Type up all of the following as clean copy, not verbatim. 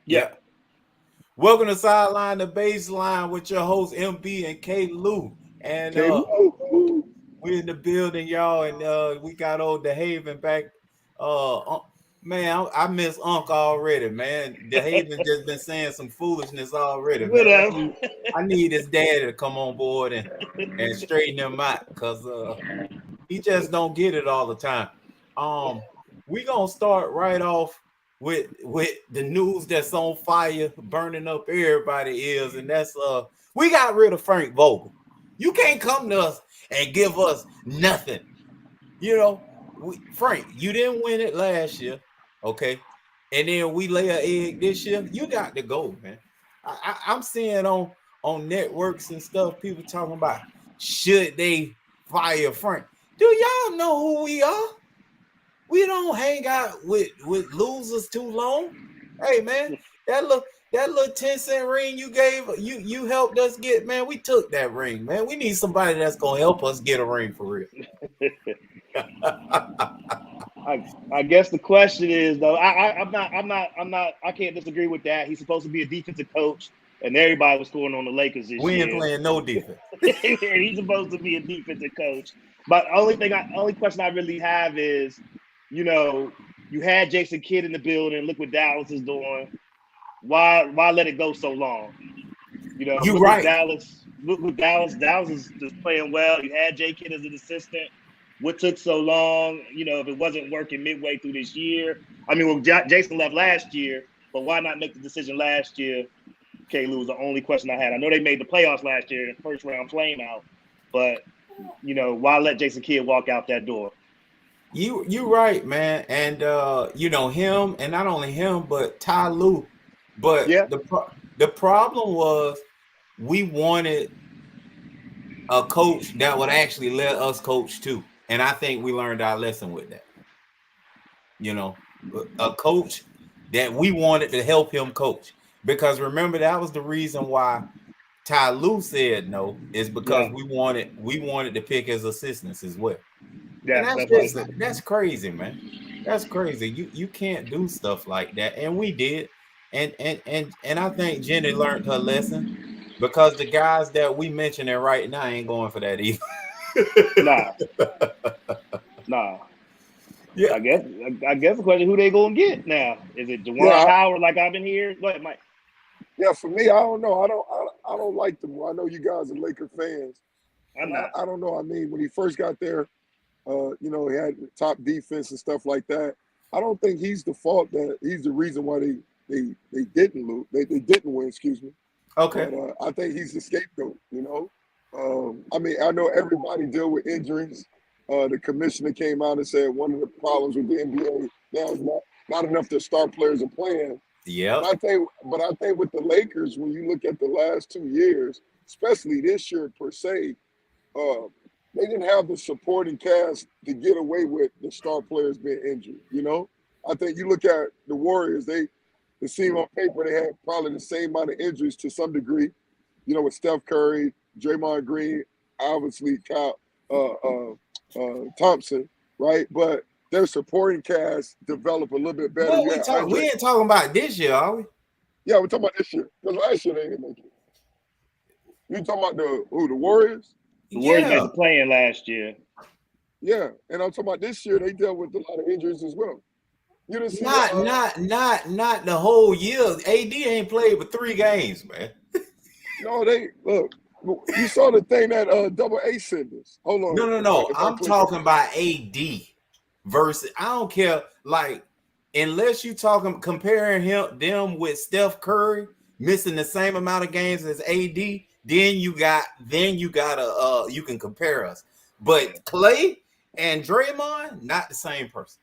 Yeah. Welcome to Sideline the Baseline with your host MB and K Lou. And Okay. Woo. we're in the building, y'all, and we got old DeHaven back. Man, I miss Unc already, man. DeHaven just been saying some foolishness already, What man. up? I need his daddy to come on board and straighten him out because he just don't get it all the time. We gonna start right off with the news that's on fire, burning up everybody ears, and that's we got rid of Frank Vogel. You can't come to us and give us nothing. You know, Frank, you didn't win it last year, okay? And then we lay an egg this year. You got to go, man. I'm seeing on networks and stuff, people talking about should they fire Frank. Do y'all know who we are? We don't hang out with losers too long. Hey man, that little 10-cent ring you gave you helped us get, man. We took that ring, man. We need somebody that's gonna help us get a ring for real. I guess the question is though. I'm not. I can't disagree with that. He's supposed to be a defensive coach, and everybody was scoring on the Lakers this We ain't year. playing no defense. He's supposed to be a defensive coach. But only question I really have is, you had Jason Kidd in the building. Look what Dallas is doing. Why let it go so long? You Look right. at Dallas. Look with Dallas. Dallas is just playing well. You had J Kidd as an assistant. What took so long? If it wasn't working midway through this year. I mean, well, Jason left last year, but why not make the decision last year? K. Lou was the only question I had. I know they made the playoffs last year, the first round flame out, but why let Jason Kidd walk out that door? You right, man. And him, and not only him, but Ty Lue. But Yeah. the problem was we wanted a coach that would actually let us coach too. And I think we learned our lesson with that. A coach that we wanted to help him coach. Because remember, that was the reason why Ty Lue said no, is because Yeah. we wanted to pick his assistants as well. And Yeah, that's that's right. that's crazy, man. That's crazy. You can't do stuff like that. And we did. And I think Jenny learned her lesson because the guys that we mentioning right now ain't going for that either. Nah. Nah. Yeah. I guess the question, who they gonna get now? Is it Juwan Yeah. Howard like I've been here? Go ahead, Mike. Yeah. For me, I don't know. I don't like them. I know you guys are Laker fans, I'm and not. I don't know. I mean, when he first got there, he had top defense and stuff like that. I don't think he's the fault that he's the reason why they didn't lose. They didn't win. Excuse me. Okay. But I think he's the scapegoat. I mean, I know everybody deal with injuries. The commissioner came out and said one of the problems with the NBA now is not enough that star players are playing. Yep. But I think with the Lakers, when you look at the last 2 years, especially this year per se, uh, they didn't have the supporting cast to get away with the star players being injured. I think you look at the Warriors, it seemed on paper they had probably the same amount of injuries to some degree. With Steph Curry, Draymond Green, obviously Kyle Thompson, right? But their supporting cast developed a little bit better. What You we had talk? We Andre. ain't talking about this year, are we? Yeah, we're talking about this year. Because last year they didn't make it. You talking about the Warriors? The Warriors made Yeah. the play-in last year. Yeah. And I'm talking about this year, they dealt with a lot of injuries as well. You didn't see Not the whole year. AD ain't played but 3 games, man. no, they look. You saw the thing that Double A sent us. Hold on. No. If I I'm click on talking it. about AD versus. I don't care. Like, unless you talking comparing them with Steph Curry missing the same amount of games as AD, then you gotta you can compare us. But Clay and Draymond, not the same person.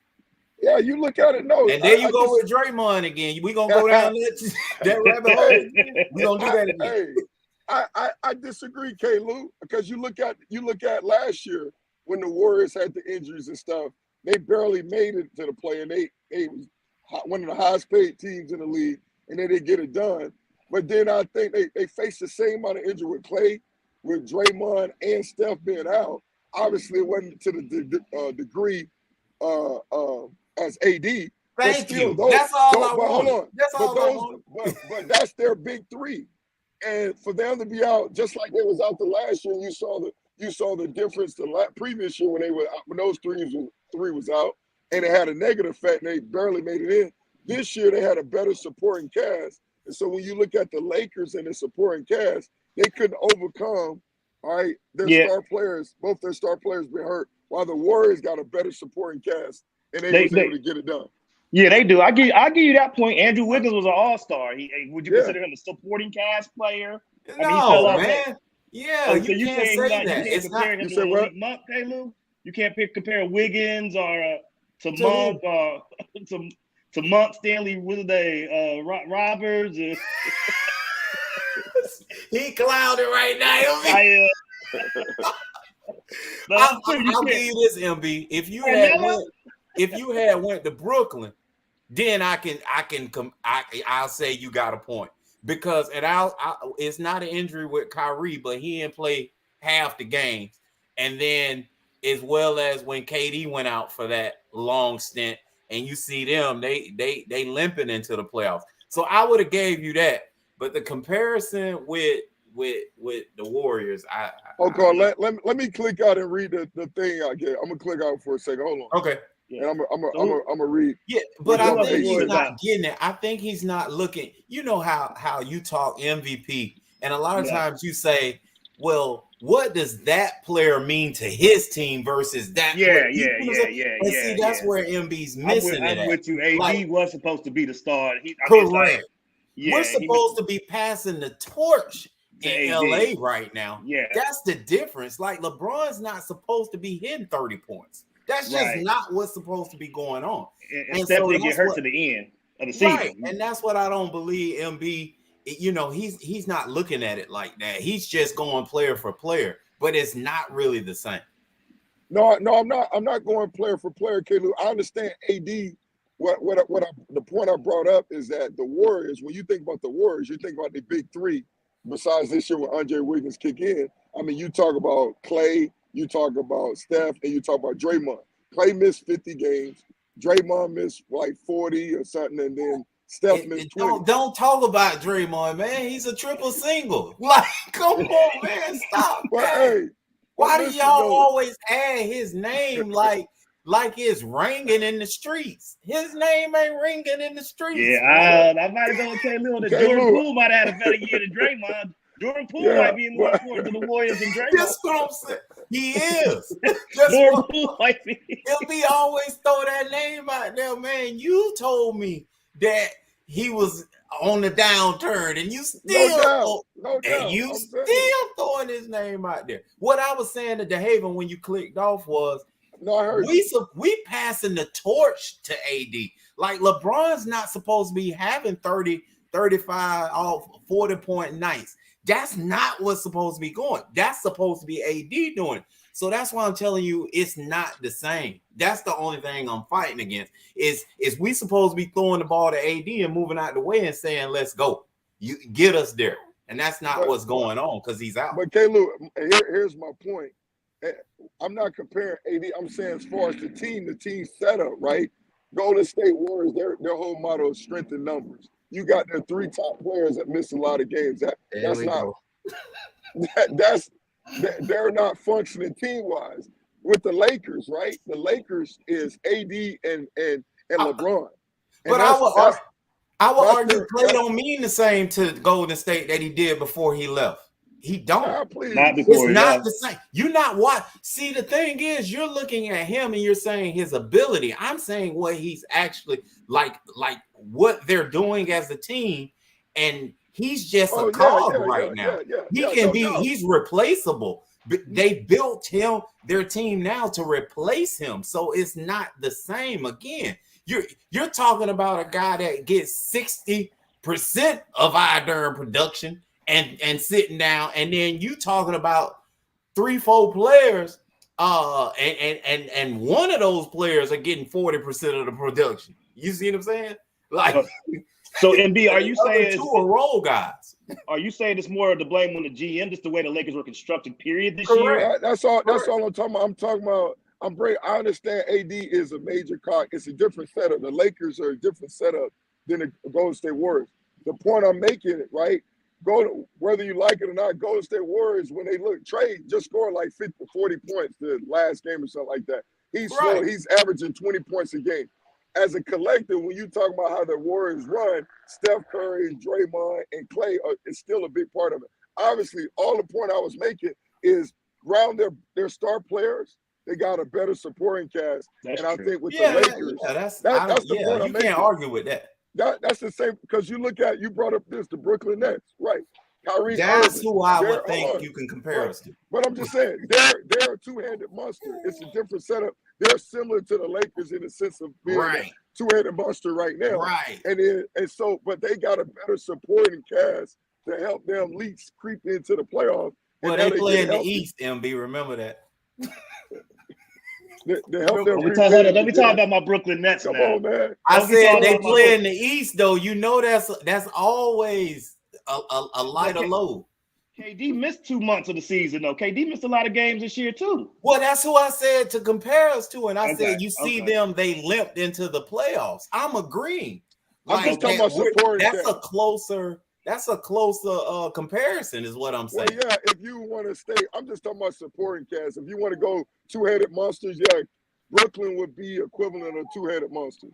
Yeah, you look at it. No, And there you I go just with Draymond again. We gonna go down that rabbit hole hey, again. We gonna do that again. hey, I disagree, K. Lou, because you look at last year when the Warriors had the injuries and stuff, they barely made it to the play, and they was one of the highest paid teams in the league, and they didn't get it done. But then I think they faced the same amount of injury with Clay, with Draymond and Steph being out. Obviously, it wasn't to the degree as AD, Thank still, you. those, That's all I but hold want. on. That's But all I those, want. but that's their big three. And for them to be out just like they was out the last year, you saw the difference the previous year when those three was out, and it had a negative effect and they barely made it in. This year they had a better supporting cast, and so when you look at the Lakers and the supporting cast, they couldn't overcome. All right, star players, both their star players been hurt, while the Warriors got a better supporting cast and they was able to get it done. Yeah, they do. I give you that point. Andrew Wiggins was an all-star. Would you consider him a supporting cast player? No, I mean, he fell off. Man. Yeah, you can't say that. You can't compare him to Malik Monk, Caleb? You can't compare Wiggins or to Monk or to Monk, Stanley, what are they? Roberts. He clouded right now. I'll give you this, MB. If you had went to Brooklyn, then I'll say you got a point, because it's not an injury with Kyrie, but he didn't play half the games, and then as well as when KD went out for that long stint, and you see them, they limping into the playoffs. So I would have gave you that, but the comparison with the Warriors, let me click out and read the thing I get. I'm gonna click out for a second. Hold on. Okay. Yeah. And I'm gonna read. Yeah, but I think he's not getting it. I think he's not looking. You know how you talk MVP, and a lot of times you say, "Well, what does that player mean to his team versus that?" Yeah. See, that's where MB's missing it. I'm with you. AD was supposed to be the star. Correct. We're supposed to be passing the torch in LA right now. Yeah, that's the difference. Like, LeBron's not supposed to be hitting 30 points. That's just not what's supposed to be going on. And Stephanie get hurt to the end of the season. Right. And that's what I don't believe MB, he's not looking at it like that. He's just going player for player, but it's not really the same. No, I'm not going player for player, Caleb. I understand AD. The point I brought up is that the Warriors, when you think about the Warriors, you think about the big three, besides this year when Andre Wiggins kick in. I mean, you talk about Clay, you talk about Steph, and you talk about Draymond. Clay missed 50 games. Draymond missed like 40 or something, and then Steph missed 20. Don't talk about Draymond, man. He's a triple single. Like, come on, man. Stop. But, hey, why do y'all always add his name like it's ringing in the streets? His name ain't ringing in the streets. Yeah, I might have gone with Caleb. Jordan Poole might have had a better year than Draymond. Jordan Poole might be more important to the Warriors than Draymond. That's what I'm saying. He is. Jordan Poole might be. MB always throw that name out there, man. You told me that he was on the downturn, and you still still throwing his name out there. What I was saying to DeHaven when you clicked off was, I heard we passing the torch to AD. Like, LeBron's not supposed to be having 30, 35, 40-point nights. That's not what's supposed to be going. That's supposed to be AD doing it. So that's why I'm telling you it's not the same. That's the only thing I'm fighting against. Is we supposed to be throwing the ball to AD and moving out the way and saying, let's go. You get us there. And that's not what's going on because he's out. But Caleb, here's my point. I'm not comparing AD. I'm saying as far as the team setup, right? Golden State Warriors, their whole motto is strength in numbers. You got their three top players that missed a lot of games. They're not functioning team-wise. With the Lakers, right? The Lakers is AD and LeBron. But I would argue Clay don't mean the same to Golden State that he did before he left. He don't. It's not the same. You're not what. See, the thing is, you're looking at him and you're saying his ability. I'm saying what he's actually like what they're doing as a team, and he's just a cog right now. He's replaceable. They built their team now to replace him, so it's not the same. Again, you're talking about a guy that gets 60% of our darn production. And sitting down, and then you talking about 3-4 players, and one of those players are getting 40% of the production. You see what I'm saying? Like, so MB, are you saying two are role guys? Are you saying it's more of the blame on the GM, just the way the Lakers were constructed? Period. This year. Year. That's all I'm talking about. I'm talking about I understand AD is a major cog. It's a different setup. The Lakers are a different setup than the Golden State Warriors. The point I'm making, right? Whether you like it or not, Golden State Warriors, when they look, Trey just scored like 40 points the last game or something like that. He's slow. He's averaging 20 points a game. As a collective, when you talk about how the Warriors run, Steph Curry, Draymond, and Clay is still a big part of it. Obviously, all the point I was making is around their star players, they got a better supporting cast. That's and true. I think with the Lakers, that's the point I'm making. You can't argue with that. That's the same, because you brought up the Brooklyn Nets, right? Kyrie That's Irving, who I would think you can compare us to. But I'm just saying, they're a two-handed monster. It's a different setup. They're similar to the Lakers in the sense of being a two-handed monster right now. Right. But they got a better supporting cast to help them leaks creep into the playoffs. Well, they play in the East, MB. Remember that. They help them. Let me talk about my Brooklyn Nets. Come on, man. I said they play in the East, though. You know that's always a lighter load. KD missed 2 months of the season, though. KD missed a lot of games this year, too. Well, that's who I said to compare us to. And I said, you see them, they limped into the playoffs. I'm agreeing. I'm just talking about supporting. That's a closer comparison is what I'm saying. Well, yeah, if you want to stay, I'm just talking about supporting cast. If you want to go two-headed monsters, yeah, Brooklyn would be equivalent of two-headed monsters,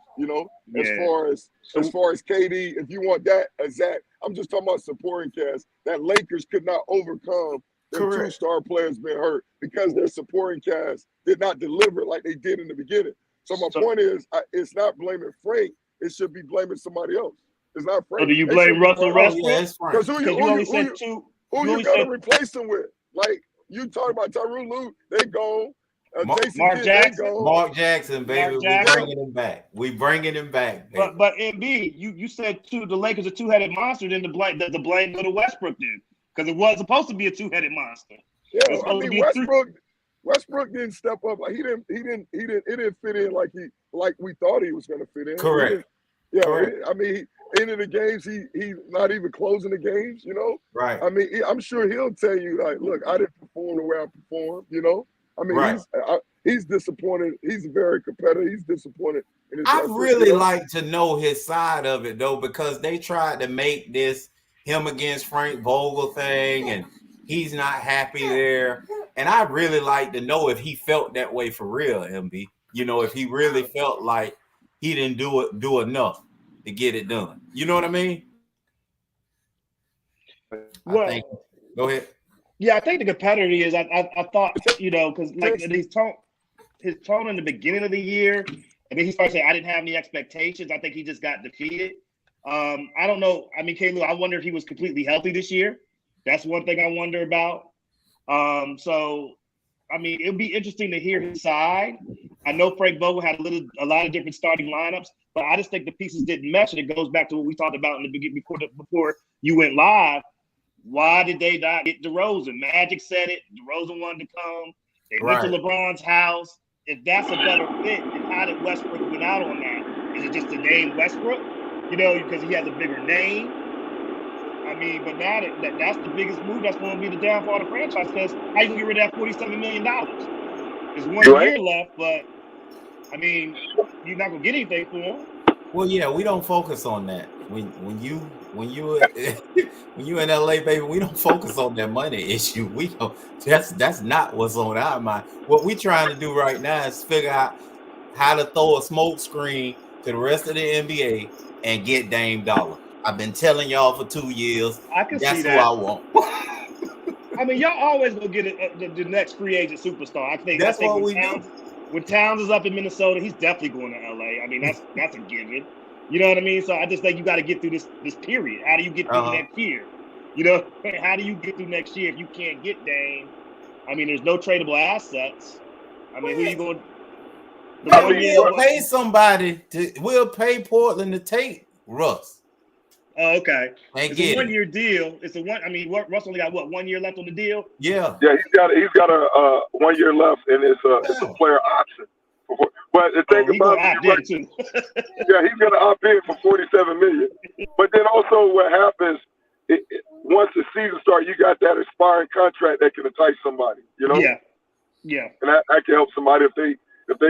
as far as KD. If you want that, Zach, I'm just talking about supporting cast. That Lakers could not overcome their two star players being hurt because their supporting cast did not deliver like they did in the beginning. So my point is, it's not blaming Frank. It should be blaming somebody else. It's not Frank. So do you blame Russell Westbrook? Because who you got to replace him with? Like, you talking about Tyronn Lue, they gone. Mark Jackson. Mark Jackson, baby. We're bringing him back. We bringing him back, baby. But MB, you said the Lakers are two-headed monster, then the blame go to Westbrook then. Because it was supposed to be a two-headed monster. Yeah, I mean, Westbrook didn't step up. Like, it didn't fit in like we thought he was gonna fit in. Correct. I mean, end of the games, he's not even closing the games, Right. I mean, I'm sure he'll tell you, like, look, I didn't perform the way I performed, I mean, he's disappointed. He's very competitive. He's disappointed. I really like to know his side of it, though, because they tried to make this him against Frank Vogel thing, and he's not happy there. And I really like to know if he felt that way for real, MB. If he really felt like he didn't do enough to get it done. You know what I mean? Well, go ahead. Yeah, I think the competitor is. I thought, because like his tone in the beginning of the year, and then he started saying, "I didn't have any expectations." I think he just got defeated. I don't know. I mean, Caleb, I wonder if he was completely healthy this year. That's one thing I wonder about. So, I mean, it'll be interesting to hear his side. I know Frank Vogel had a lot of different starting lineups, but I just think the pieces didn't mesh, and it goes back to what we talked about in the beginning before you went live. Why did they not get DeRozan? Magic said it. DeRozan wanted to come. They went to LeBron's house. If that's a better fit, then how did Westbrook win out on that? Is it just the name Westbrook? Because he has a bigger name. I mean, but now that's the biggest move. That's going to be the downfall of the franchise. Because how you can get rid of that $47 million? There's 1 year left, but I mean, you're not going to get anything for him. Well, yeah, we don't focus on that. When you in LA, baby, we don't focus on that money issue. We don't. That's not what's on our mind. What we trying to do right now is figure out how to throw a smoke screen to the rest of the NBA and get Dame Dollar. I've been telling y'all for 2 years. I can that's see that. Who I want. I mean, y'all always gonna get the next free agent superstar. I think what we do. When Towns is up in Minnesota, he's definitely going to LA. I mean, that's a given. You know what I mean? So I just think you got to get through this period. How do you get through next year? How do you get through next year if you can't get Dame? I mean, there's no tradable assets. I mean, who are you going? We'll pay somebody we'll pay Portland to take Russ. Oh, okay. It's a 1 year deal. I mean, Russ only got 1 year left on the deal? Yeah. Yeah, he's got a 1 year left, and it's a player option. But the thing about it, he's going to opt in for $47 million. But then also, what happens once the season starts, you got that expiring contract that can entice somebody. Yeah. Yeah. And that can help somebody if they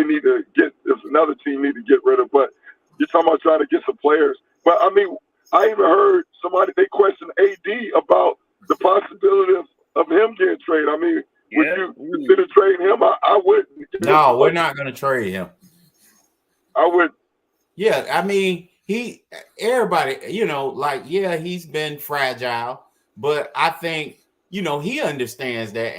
need to get, if another team need to get rid of. But you're talking about trying to get some players. But I mean, I even heard somebody, they questioned AD about the possibility of him getting traded. I mean, would you consider trading him? I wouldn't. No, we're not going to trade him. I would. Yeah, I mean, everybody, he's been fragile, but I think, he understands that,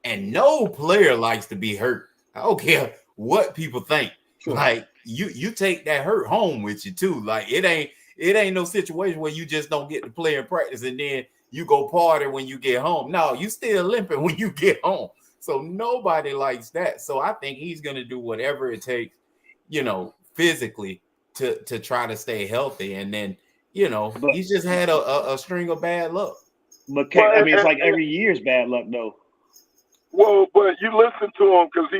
and no player likes to be hurt. I don't care what people think. Sure. Like you take that hurt home with you too. Like it ain't no situation where you just don't get to play in practice and then you go party when you get home. No, you still limping when you get home. So nobody likes that. So I think he's gonna do whatever it takes, physically to try to stay healthy. And then, he's just had a string of bad luck. But it's like every year's bad luck though. Well, but you listen to him because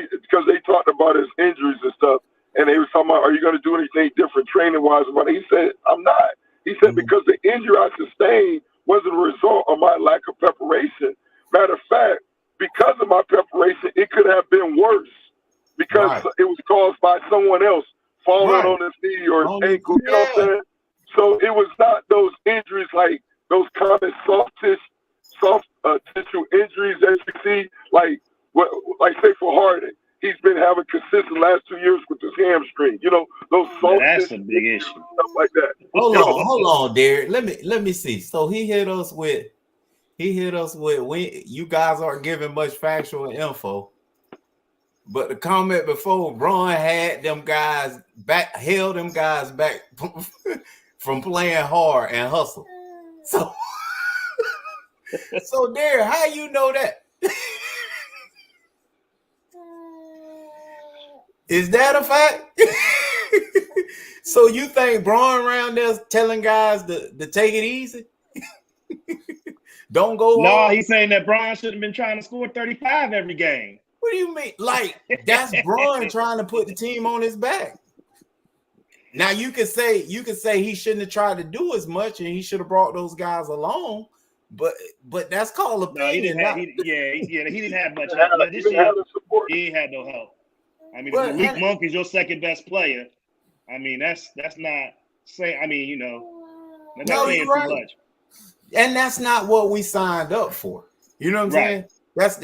they talked about his injuries and stuff, and they were talking about, are you going to do anything different training wise? But he said, I'm not. He said, because the injury I sustained wasn't a result of my lack of preparation. Matter of fact, because of my preparation, it could have been worse because it was caused by someone else falling on his knee or his ankle. You know what I'm saying? So it was not those injuries like those common soft tissue injuries that you see, like say for Harden, he's been having consistent last 2 years with his hamstring. Those soft that's a big issue, stuff like that. Hold on, Derek. Let me see. So he hit us with when you guys aren't giving much factual info. But the comment before, Bron had them guys back, held them guys back from playing hard and hustle. So Derek, how you know that? Is that a fact? So you think Bron around there telling guys to take it easy? Don't go No, hard? He's saying that Bron should have been trying to score 35 every game. What do you mean? Like, that's Bron trying to put the team on his back. Now you could say he shouldn't have tried to do as much and he should have brought those guys along, but that's called opinion. No, he didn't have much help. Like this year, he ain't had no help. I mean, if Malik Monk is your second best player, I mean that's not saying. I mean, that's not saying too much. And that's not what we signed up for. You know what I'm saying? That's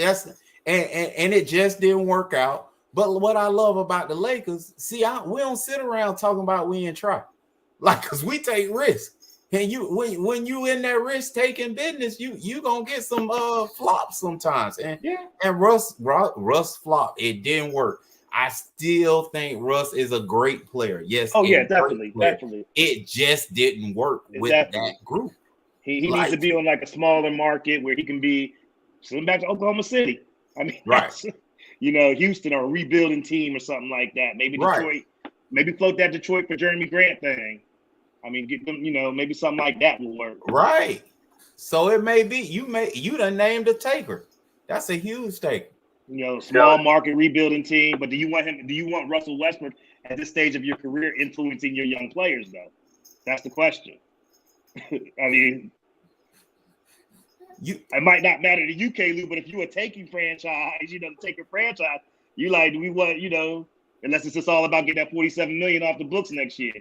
and it just didn't work out. But what I love about the Lakers, we don't sit around talking about we ain't try, like, because we take risks. And when you in that risk taking business, you gonna get some flops sometimes. And Russ flopped. It didn't work. I still think Russ is a great player. Yes. Oh yeah, definitely. It just didn't work with that group. He needs to be on like a smaller market where he can be sitting back to Oklahoma City. I mean, Houston or a rebuilding team or something like that. Maybe Detroit. Maybe float that Detroit for Jeremy Grant thing. I mean, get them. Maybe something like that will work. Right. So it may be you done named a taker. That's a huge taker. Small market rebuilding team. But do you want Russell Westbrook at this stage of your career influencing your young players though? That's the question. I mean, it might not matter to you, Caleb, but if you're a taking franchise, take a franchise, you like, do we want, unless it's just all about getting that $47 million off the books next year.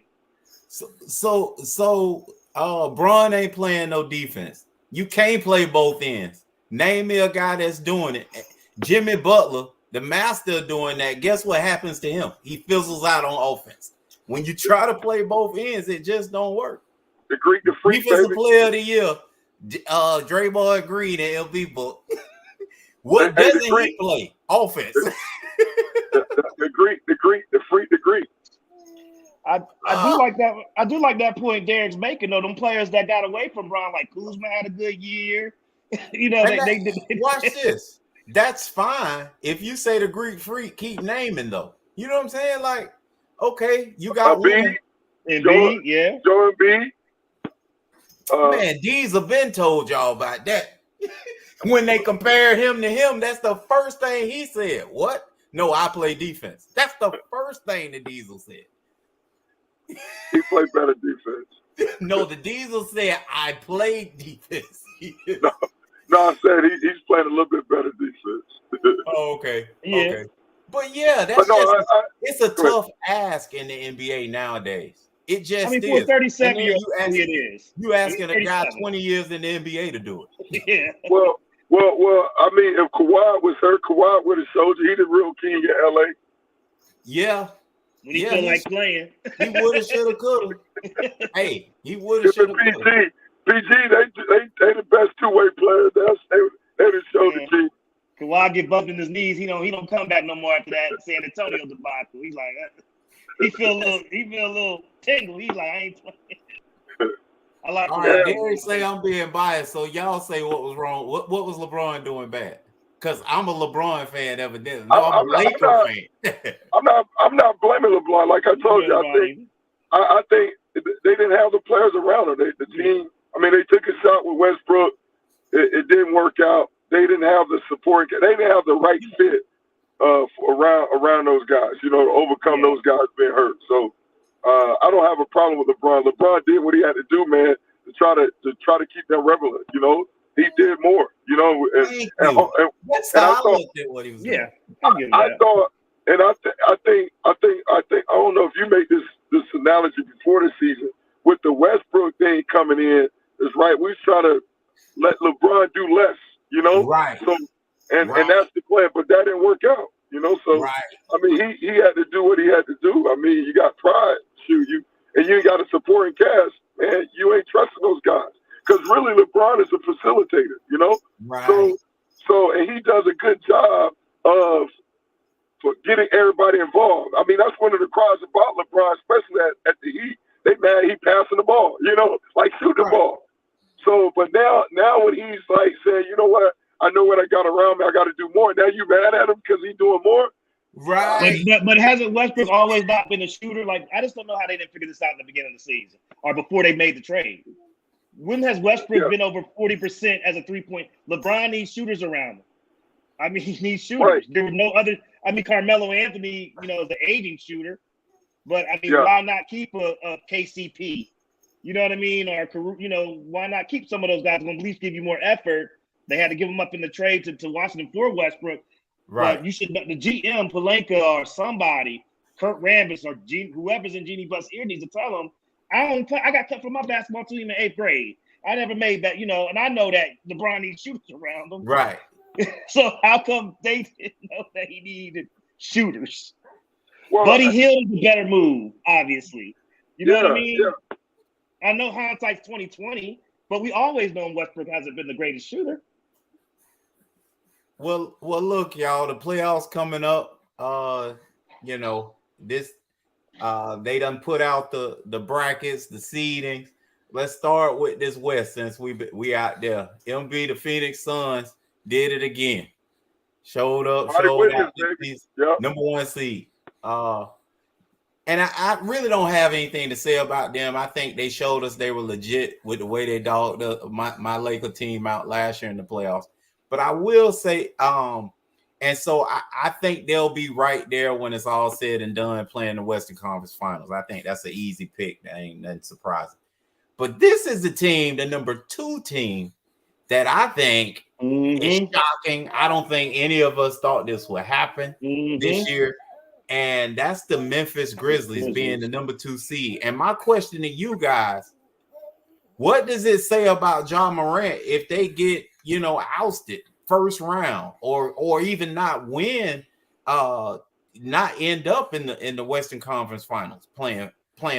So Bron ain't playing no defense. You can't play both ends. Name me a guy that's doing it. Jimmy Butler, the master of doing that. Guess what happens to him? He fizzles out on offense. When you try to play both ends, it just don't work. The Freak, defensive player of the year, Draymond Green and LB book. What doesn't he play? Offense. the Greek. I do like that. I do like that point Derek's making though. Them players that got away from Bron, like Kuzma had a good year. They watch this. That's fine if you say the Greek Freak. Keep naming though. You know what I'm saying? Like, okay, you got one. Embiid, Joe Embiid. Man, Diesel been told y'all about that. When they compared him to him, that's the first thing he said. What? No, I play defense. That's the first thing the Diesel said. He played better defense. No, the Diesel said I played defense. No, I said he's playing a little bit better defense. Oh, okay. Yeah. Okay. But yeah, But no, it's a go ahead. tough ask in the NBA nowadays. It just I mean, for a is. 37-year-old, And then you asking a guy 37. 20 years in the NBA to do it. Yeah. Well, I mean, if Kawhi was hurt, Kawhi would have showed you he the real king in LA. Yeah. When he feel like playing. He would have, should have, could have. Hey, he would have, should have, could have. PG, they the best two-way players. They the show the king. Kawhi get bumped in his knees. He don't come back no more after that San Antonio debacle. He's like, he feel a little tingle. He's like, I ain't playing. I like. All right, Derek say I'm being biased, so y'all say what was wrong. What was LeBron doing bad? Because I'm a LeBron fan, evidently. No, I'm a Laker fan. I'm not blaming LeBron. Like I told you, I think they didn't have the players around them. The team. I mean, they took a shot with Westbrook. It didn't work out. They didn't have the support. They didn't have the right fit around those guys. You know, to overcome those guys being hurt. So I don't have a problem with LeBron. LeBron did what he had to do, man, to try to keep them relevant. You know, he did more. You know, That's how I looked at what he was doing. Yeah, I thought, and I think I don't know if you make this analogy before the season with the Westbrook thing coming in. It's right. We try to let LeBron do less. You know, right? So and that's the plan, but that didn't work out. You know, so I mean, he had to do what he had to do. I mean, you got pride, you ain't got a supporting cast, man. You ain't trusting those guys because really LeBron is a facilitator. You know, right? So and he does a good job of getting everybody involved. I mean, that's one of the cries about LeBron, especially at the Heat. They mad he passing the ball. You know, like shoot the ball. So, but now when he's like saying, you know what, I know what I got around me, I got to do more. Now you mad at him because he's doing more, right? But hasn't Westbrook always not been a shooter? Like I just don't know how they didn't figure this out in the beginning of the season or before they made the trade. When has Westbrook been over 40% as a 3-point? LeBron needs shooters around him. I mean, he needs shooters. Right. There were no other. I mean, Carmelo Anthony, you know, is the aging shooter, but I mean, why not keep a KCP? You know what I mean? Or, you know, why not keep some of those guys who at least give you more effort? They had to give them up in the trade to Washington for Westbrook. Right. But you should, the GM, Pelinka or somebody, Kurt Rambis or whoever's in Jeannie Buss' ear needs to tell them, I got cut from my basketball team in 8th grade. I never made that, you know, and I know that LeBron needs shooters around him. Right. So how come they didn't know that he needed shooters? Well, Buddy Hield is a better move, obviously. You know what I mean? Yeah. I know hindsight's 2020, but we always known Westbrook hasn't been the greatest shooter. Well, look, y'all, the playoffs coming up. You know, this they done put out the brackets, the seedings. Let's start with this West since we out there. MB, the Phoenix Suns, did it again. Showed out. Number 1 seed. And I really don't have anything to say about them. I think they showed us they were legit with the way they dogged my Laker team out last year in the playoffs. But I will say, and so I think they'll be right there when it's all said and done playing the Western Conference Finals. I think that's an easy pick. That ain't nothing surprising. But this is the team, the number 2 team, that I think is shocking. I don't think any of us thought this would happen this year. And that's the Memphis Grizzlies being the number 2 seed. And my question to you guys, what does it say about Ja Morant if they get, you know, ousted first round or even not win, not end up in the Western Conference Finals playing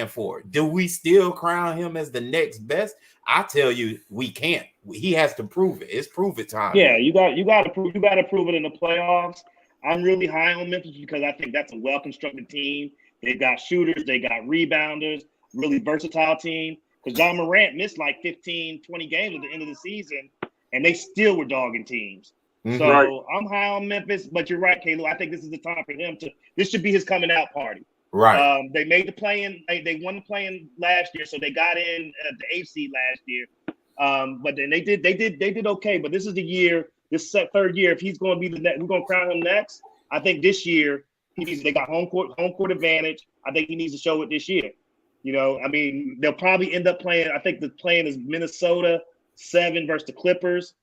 for it? Do we still crown him as the next best? I tell you, we can't. He has to prove it. It's prove it time. Yeah, you got to prove it in the playoffs. I'm really high on Memphis because I think that's a well-constructed team. They've got shooters, they got rebounders, really versatile team. Because Ja Morant missed like 15, 20 games at the end of the season, and they still were dogging teams. So I'm high on Memphis, but you're right, Caleb. I think this is the time for him this should be his coming out party. Right. They made the play-in. They won the play-in last year, so they got in at the 8th seed last year. But then they did okay. But this is the year. This third year, if he's going to be we're going to crown him next. I think this year they got home court advantage. I think he needs to show it this year. You know, I mean, they'll probably end up playing. I think the playing is Minnesota 7 versus the Clippers.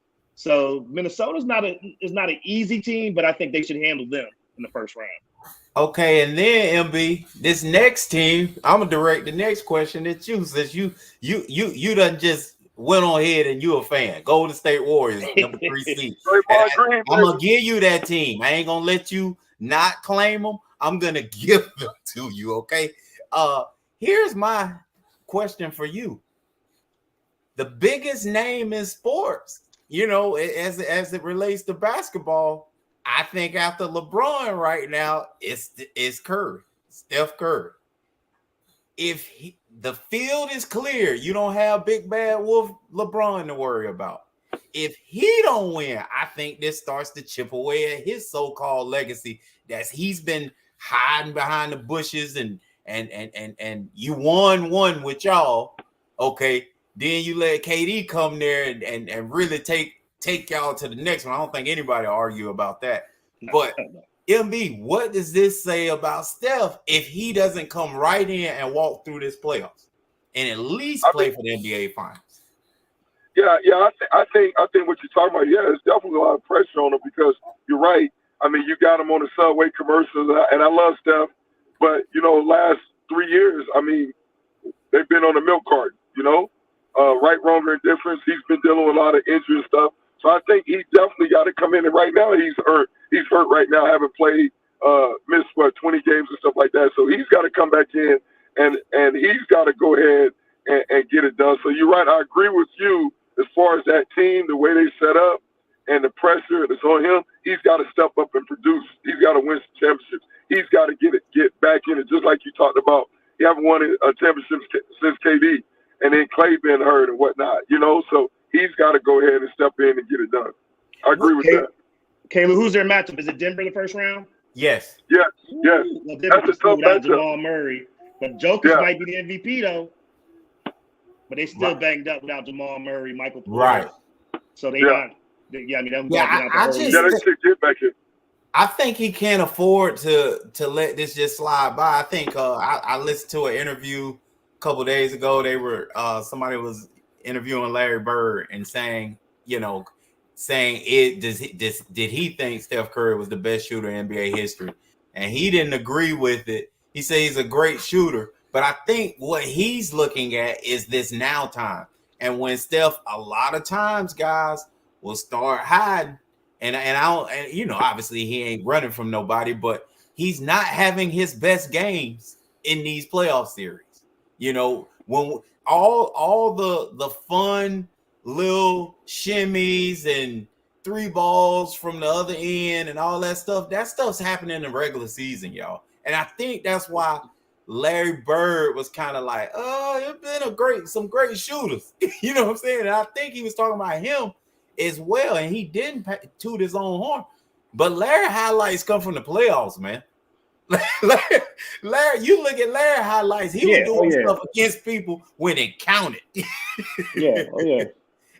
So Minnesota's not an easy team, but I think they should handle them in the first round. Okay, and then MB, this next team, I'm gonna direct the next question at you, since you done just went on ahead and you a fan. Golden State Warriors, number 3 seed. I'm gonna give you that team. I ain't gonna let you not claim them. I'm gonna give them to you. Okay. Here's my question for you. The biggest name in sports, as it relates to basketball, I think after LeBron right now, it's Curry, Steph Curry. If the field is clear, you don't have big bad wolf LeBron to worry about. If he don't win, I think this starts to chip away at his so-called legacy that he's been hiding behind the bushes and you won one with y'all. Okay, then you let KD come there and really take y'all to the next one. I don't think anybody argue about that. But MB, what does this say about Steph if he doesn't come right in and walk through this playoffs and at least play for the NBA Finals? Yeah. I think what you're talking about, yeah, there's definitely a lot of pressure on him because you're right. I mean, you got him on the Subway commercials, and I love Steph, but last 3 years, I mean, they've been on the milk carton. Right, wrong, or indifference. He's been dealing with a lot of injury and stuff. So I think he definitely got to come in. And right now he's hurt. He's hurt right now, having played, missed 20 games and stuff like that. So he's got to come back in and he's got to go ahead and get it done. So you're right. I agree with you as far as that team, the way they set up and the pressure that's on him. He's got to step up and produce. He's got to win some championships. He's got to get back in it, just like you talked about. He haven't won a championship since KD. And then Clay been hurt and whatnot, so he's got to go ahead and step in and get it done. I agree with that. Caleb, who's their matchup? Is it Denver in the first round? Yes. Yes. Well, that's a tough matchup. Jamal Murray. But Jokic might be the MVP, though. But they still banged up without Jamal Murray, Michael Porter. Right. So they got – they get back in. I think he can't afford to let this just slide by. I think I listened to an interview couple days ago. They were somebody was interviewing Larry Bird and saying did he think Steph Curry was the best shooter in NBA history, and he didn't agree with it. He said he's a great shooter, but I think what he's looking at is this now time, and when Steph a lot of times guys will start hiding, and obviously he ain't running from nobody, but he's not having his best games in these playoff series. When all the fun little shimmies and 3 balls from the other end and all that stuff's happening in the regular season, y'all. And I think that's why Larry Bird was kind of like, it's been some great shooters. You know what I'm saying? And I think he was talking about him as well, and he didn't toot his own horn. But Larry highlights come from the playoffs, man. Larry, you look at Larry highlights. He was doing stuff against people when it counted.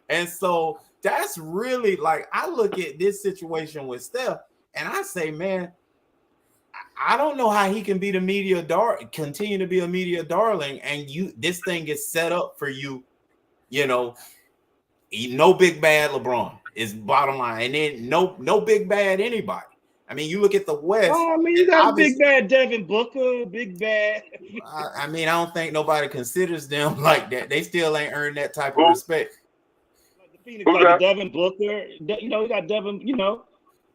And so that's really I look at this situation with Steph, and I say, man, I don't know how he can be the media continue to be a media darling, and this thing is set up for you. No big bad LeBron is bottom line, and then no big bad anybody. I mean, you look at the West. Oh, I mean, you got big bad Devin Booker, big bad. I mean, I don't think nobody considers them like that. They still ain't earned that type of respect. Like the Phoenix, like Devin Booker. We got Devin.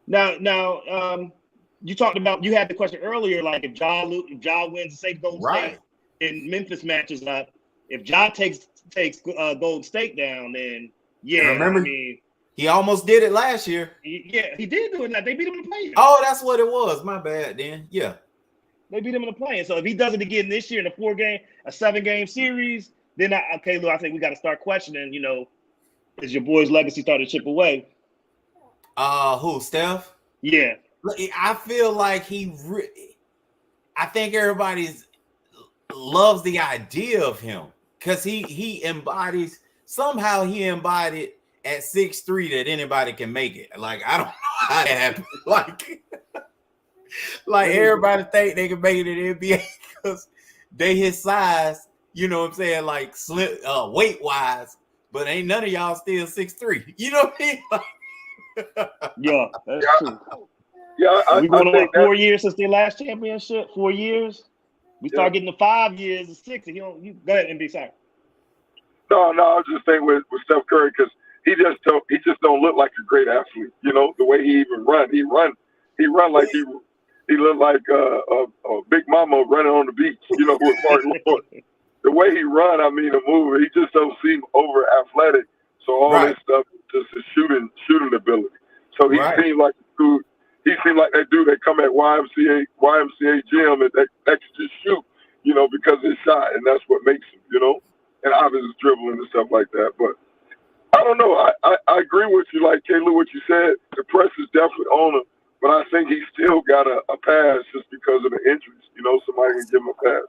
Now, you talked about. You had the question earlier, like if Ja wins the safe Golden State and Memphis matches up. If Ja takes Golden State down, then remember. He almost did it last year. He did do it. They beat him in the play-in. Oh, that's what it was. My bad, then. Yeah. They beat him in the play-in. So if he does it again this year in a 7-game series, then I think we got to start questioning, is your boy's legacy starting to chip away? Who, Steph? Yeah. I feel like I think everybody loves the idea of him because he embodied at 6'3" that anybody can make it. Like, I don't know how that happened. Like everybody think they can make it in the NBA because they his size, you know what I'm saying, like slim weight wise, but ain't none of y'all still 6'3". You know what I mean? Yeah, that's true. Yeah, We going on think 4 years since their last championship. 4 years. We start getting to 5 years and 6. And you go ahead and be sorry. No, I was just saying with Steph Curry because he just don't look like a great athlete. You know the way he even run. He run like he looked like a big mama running on the beach. You know, with Mark Lord. The way he run, I mean, the move, he just don't seem over athletic. So all Right. this stuff is just a shooting ability. So he Right. seemed like a dude. He seemed like that dude that come at YMCA gym and that can just shoot. You know, because of his shot, and that's what makes him. You know, and obviously dribbling and stuff like that. But I don't know. I agree with you, like Kayla, what you said. The press is definitely on him, but I think he still got a pass just because of the injuries. You know, somebody can give him a pass.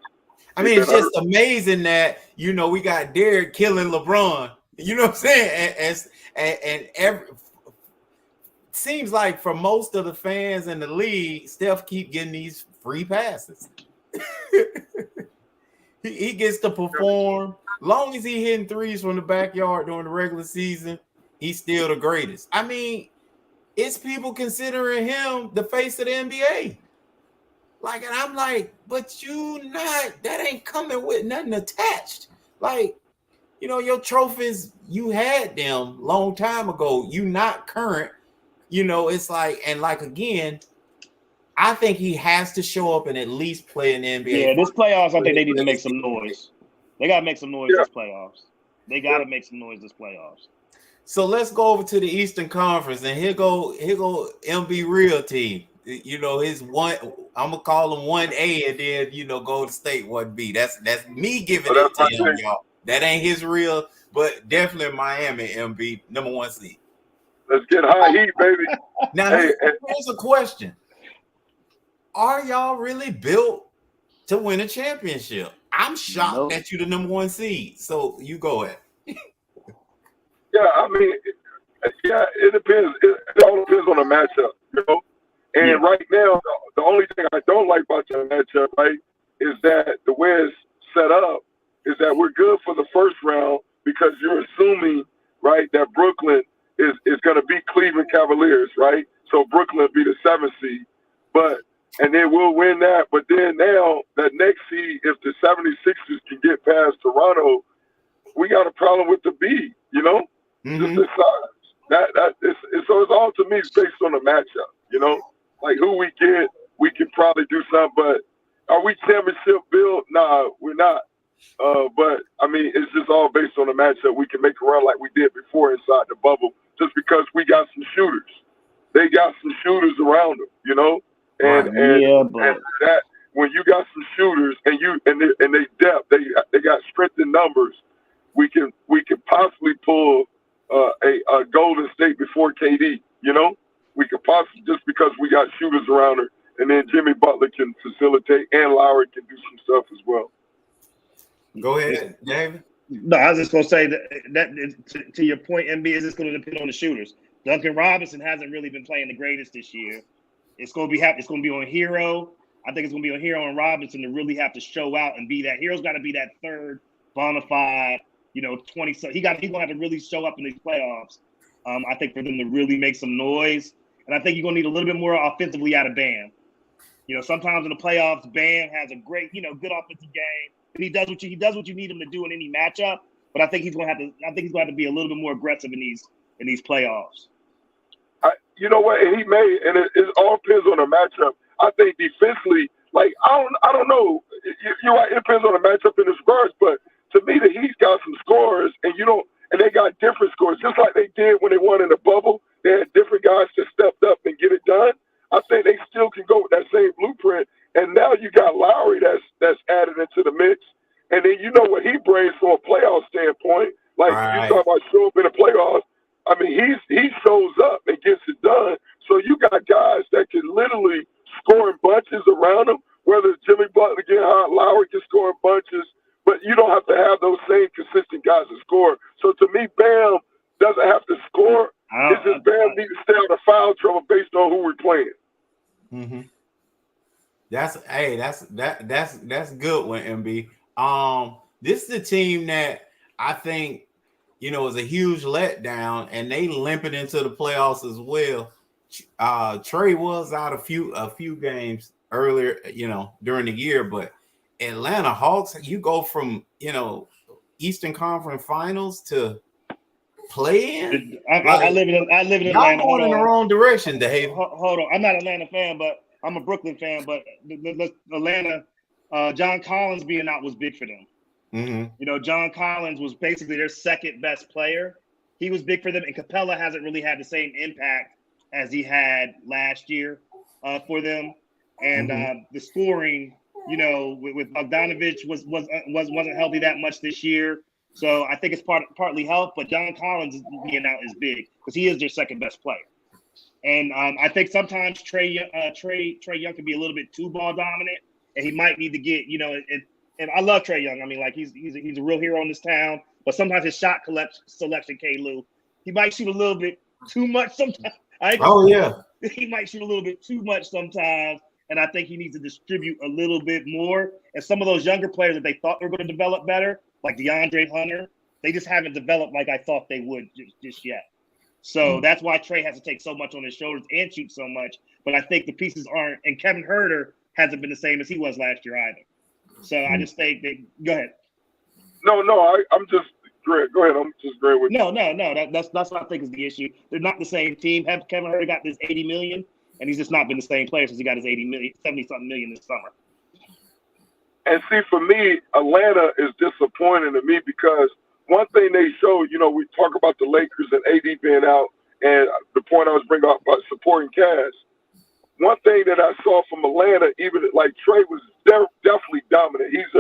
I mean, it's just amazing that we got Derek killing LeBron. You know what I'm saying? And every seems like for most of the fans in the league, Steph keep getting these free passes. he gets to perform. Long as he hitting threes from the backyard during the regular season, he's still the greatest. I mean, it's people considering him the face of the NBA. Like, and I'm like, but that ain't coming with nothing attached. Like, your trophies, you had them long time ago. You not current. It's like, and like, again, I think he has to show up and at least play in the NBA. Yeah, this playoffs, I think they need to make some noise. They got to make some noise this playoffs. They got to make some noise this playoffs. So let's go over to the Eastern Conference, and here go MB Real team. His one, I'm gonna call him 1A, and then Golden State 1B. That's me giving it to him, y'all. That ain't his real, but definitely Miami MB number 1 seed. Let's get high heat, baby. Now here's a question: are y'all really built to win a championship? I'm shocked that you're the number 1 seed. So you go ahead. Yeah, I mean, it depends. It all depends on the matchup, And right now, the only thing I don't like about the matchup, right, is that the way it's set up is that we're good for the first round because you're assuming, right, that Brooklyn is going to beat Cleveland Cavaliers, right? So Brooklyn will be the 7th seed, and then we'll win that. But then now, that next seed, if the 76ers can get past Toronto, we got a problem with the B, Just the size. So it's all, to me, it's based on the matchup, Like who we get, we can probably do something, but are we championship built? Nah, we're not. But I mean, it's just all based on the matchup. We can make a run like we did before inside the bubble, just because we got some shooters. They got some shooters around them, and that when you got some shooters and they depth, they got strength in numbers. We can possibly pull a Golden State before KD. We could possibly, just because we got shooters around her, and then Jimmy Butler can facilitate, and Lowry can do some stuff as well. Go ahead, David. No, I was just gonna say that to your point, MB, is it's going to depend on the shooters. Duncan Robinson hasn't really been playing the greatest this year. It's going to be on Hero. I think it's going to be on Hero and Robinson to really have to show out and be that. Hero's got to be that third bona fide, 20. So he's going to have to really show up in these playoffs. I think for them to really make some noise. And I think you're going to need a little bit more offensively out of Bam. Sometimes in the playoffs, Bam has a great, good offensive game, and he does what you need him to do in any matchup. But I think he's going to have to be a little bit more aggressive in these playoffs. You know what? And it all depends on the matchup. I think defensively, like I don't know. You're right. It depends on the matchup in this regards, but to me, the Heat's got some scorers, and they got different scores, just like they did when they won in the bubble. They had different guys that stepped up and get it done. I think they still can go with that same blueprint. And now you got Lowry that's added into the mix. And then you know what he brings from a playoff standpoint. Like you talk about show up in the playoffs. I mean, he shows up and gets it done. So you got guys that can literally score in bunches around him, whether it's Jimmy Butler getting hot, Lowry can score in bunches. But you don't have to have those same consistent guys to score. So to me, Bam doesn't have to score. It's just Bam needs to stay out of foul trouble based on who we're playing. Mm-hmm. That's good one, MB. This is a team that I think was a huge letdown, and they limping into the playoffs as well. Trey was out a few games earlier, during the year, but Atlanta Hawks, you go from Eastern Conference Finals to play in. I live in Y'all Atlanta. going in the wrong direction, Dave. Hold on. I'm not an Atlanta fan, but I'm a Brooklyn fan. But Atlanta, John Collins being out was big for them. Mm-hmm. John Collins was basically their second best player. He was big for them, and Capella hasn't really had the same impact as he had last year for them. And the scoring, with Bogdanovich wasn't healthy that much this year. So I think it's partly health, but John Collins being out is big because he is their second best player. And I think sometimes Trey Young can be a little bit too ball dominant, and he might need to get, and I love Trey Young. I mean, like he's a real hero in this town, but sometimes his shot selection, K-Lou, he might shoot a little bit too much sometimes. He might shoot a little bit too much sometimes, and I think he needs to distribute a little bit more. And some of those younger players that they thought were going to develop better, like DeAndre Hunter, they just haven't developed like I thought they would just yet. So that's why Trey has to take so much on his shoulders and shoot so much. But I think the pieces aren't, and Kevin Huerter hasn't been the same as he was last year either. So I just think go ahead. No, I'm just great. Go ahead. I'm just great with you. No. That's what I think is the issue. They're not the same team. Have Kevin Huerter got this $80 million, and he's just not been the same player since he got his 70-something million this summer. And see, for me, Atlanta is disappointing to me because one thing they showed, we talk about the Lakers and AD being out, and the point I was bringing up about supporting Cavs. One thing that I saw from Atlanta, even like Trey was definitely dominant. He's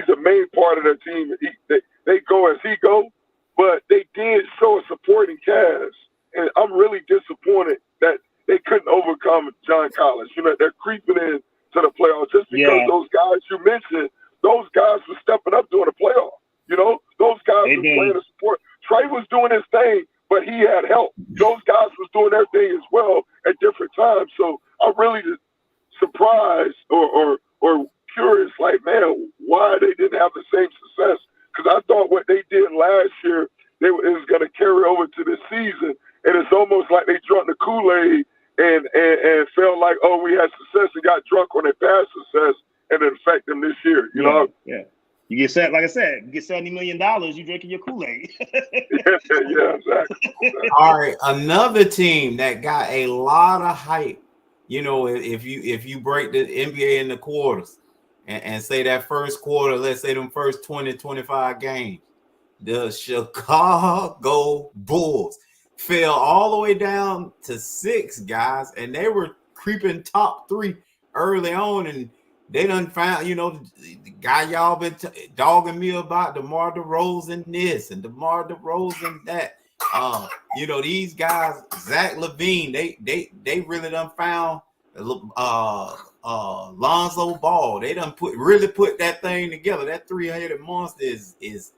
a main part of their team. They go as he go, but they did show a supporting Cavs, and I'm really disappointed that they couldn't overcome John Collins. They're creeping in to the playoffs just because those guys you mentioned, those guys were stepping up during the playoffs. Those guys were playing the support. Trey was doing his thing, but he had help. Those guys was doing their thing as well at different times. So I'm really surprised or curious, like, man, why they didn't have the same success. Because I thought what they did last year, it was going to carry over to this season. And it's almost like they drunk the Kool-Aid and felt like, oh, we had success and got drunk on their past success and it affected them this year. You know? Yeah. You get set, like I said, you get $70 million, you drinking your Kool-Aid. yeah, exactly. All right, another team that got a lot of hype. If you break the NBA into quarters and say that first quarter, let's say them first 20, 25 games, the Chicago Bulls fell all the way down to 6 guys, and they were creeping top 3 early on, and they done found, the guy y'all been dogging me about, DeMar DeRozan this and DeMar DeRozan that. These guys, Zach LaVine, they really done found Lonzo Ball. They done put that thing together. That 3-headed monster is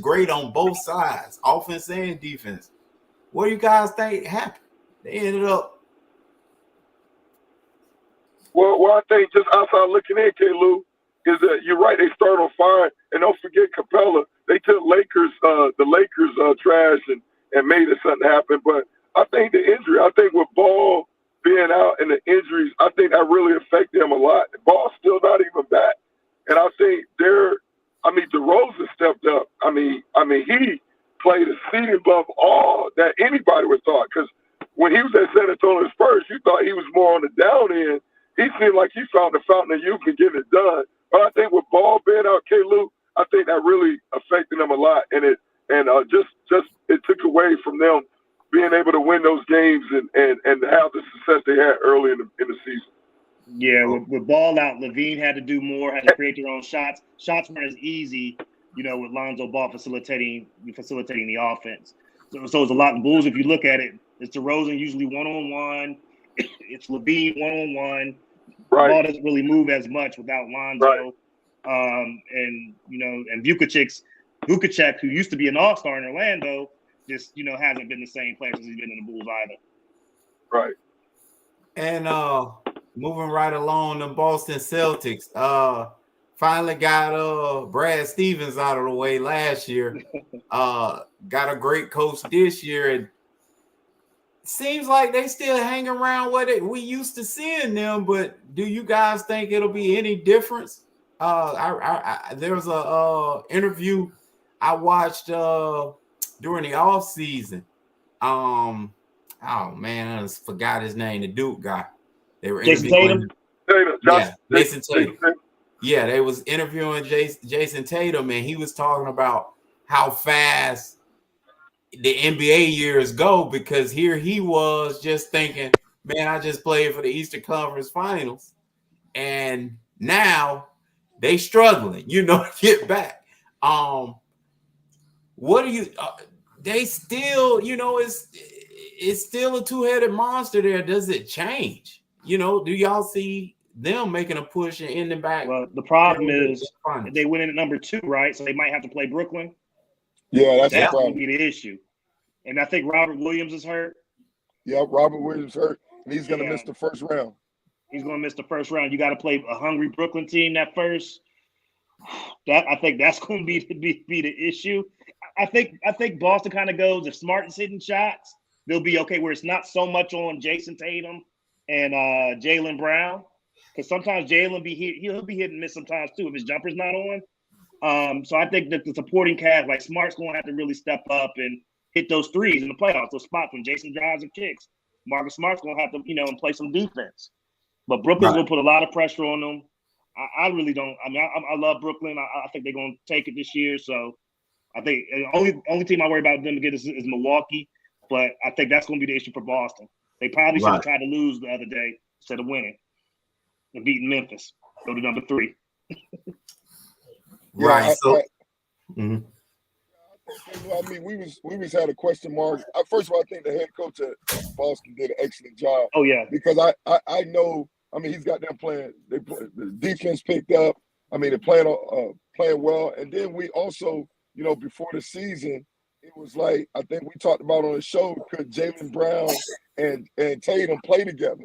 great on both sides, offense and defense. What do you guys think happened? They ended up. Well, I think just outside looking in, K-Lou, is that you're right. They started on fire, and don't forget Capella. They took the Lakers trash and made it something happen. But I think the injury, with Ball being out and the injuries, I think that really affected him a lot. Ball's still not even back, and I think DeRozan stepped up. He played a seat above all that anybody would thought. Because when he was at San Antonio Spurs, you thought he was more on the down end. He seemed like he found the fountain of youth and getting it done. But I think with Ball being out, K-Lou, I think that really affected them a lot. And it took away from them being able to win those games and have the success they had early in the season. Yeah, with Ball out, LaVine had to do more, had to create their own shots. Shots weren't as easy, with Lonzo Ball facilitating the offense. So it's a lot of Bulls. If you look at it, it's DeRozan usually one-on-one. It's LaVine one-on-one. Right. Ball doesn't really move as much without Lonzo. Right. And Vukacek, who used to be an all-star in Orlando, just, hasn't been the same player since he's been in the Bulls either. Right. And moving right along, the Boston Celtics. finally got Brad Stevens out of the way last year. Got a great coach this year, and seems like they still hang around what we used to seeing them. But do you guys think it'll be any difference? There was a interview I watched during the off season. Oh man, I just forgot his name. The Duke guy. They were Jason interviewing Tatum. Jason Tatum. Yeah, they was interviewing Jason Tatum, and he was talking about how fast the NBA years go, because here he was just thinking, man, I just played for the Eastern Conference Finals, and now they struggling, to get back. What do you? They still, it's still a two-headed monster there. Does it change? Do y'all see them making a push and ending back? Well, the problem is they went in at number 2, right? So they might have to play Brooklyn. Yeah, that's going to be the issue. And I think Robert Williams is hurt. Yeah, Robert Williams hurt, and he's going to miss the first round. He's going to miss the first round. You got to play a hungry Brooklyn team that first. I think that's going to be the issue. I think Boston kind of goes, if Smart is hitting shots, they'll be okay, where it's not so much on Jason Tatum and Jaylen Brown, because sometimes Jaylen he'll be hit and miss sometimes too if his jumper's not on. So I think that the supporting cast, like Smart's going to have to really step up and hit those threes in the playoffs, those spots when Jason drives and kicks. Marcus Smart's going to have to, and play some defense. But Brooklyn's going to put a lot of pressure on them. I really don't. I mean, I love Brooklyn. I think they're going to take it this year. So I think the only team I worry about them to get is Milwaukee. But I think that's going to be the issue for Boston. They probably should have tried to lose the other day instead of winning and beating Memphis. Go to number 3. Right. I mean, we was had a question mark. First of all, I think the head coach at Boston did an excellent job. Oh yeah, because I know. I mean, he's got them playing. The defense picked up. I mean, they're playing well. And then we also, before the season, it was like, I think we talked about on the show, could Jaylen Brown and Tatum play together?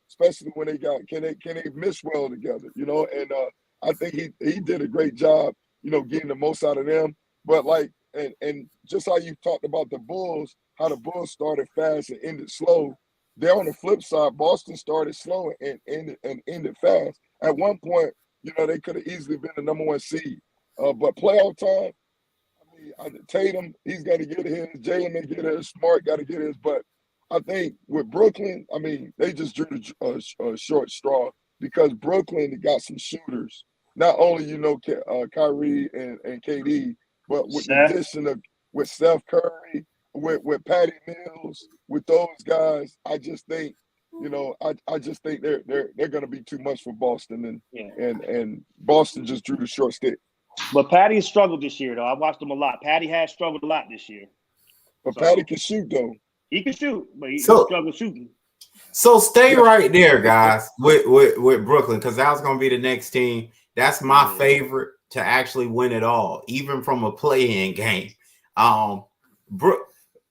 Especially when they can they miss well together? And I think he did a great job. Getting the most out of them. But and just how you talked about the Bulls, how the Bulls started fast and ended slow. They're on the flip side. Boston started slow and ended fast. At one point, they could have easily been the number 1 seed. But playoff time, I mean, Tatum, he's got to get his. Jaylen may get his. Smart got to get his. But I think with Brooklyn, I mean, they just drew a short straw, because Brooklyn got some shooters. Not only, Kyrie and KD, but with the addition of with Steph Curry, with Patty Mills, with those guys, I just think, I just think they're going to be too much for Boston, and Boston just drew the short stick. But Patty has struggled this year, though. I watched him a lot. Patty has struggled a lot this year. But Patty can shoot, though. He can shoot, but he struggles shooting. So stay right there, guys, with Brooklyn, because that was going to be the next team. That's my favorite to actually win it all, even from a play-in game.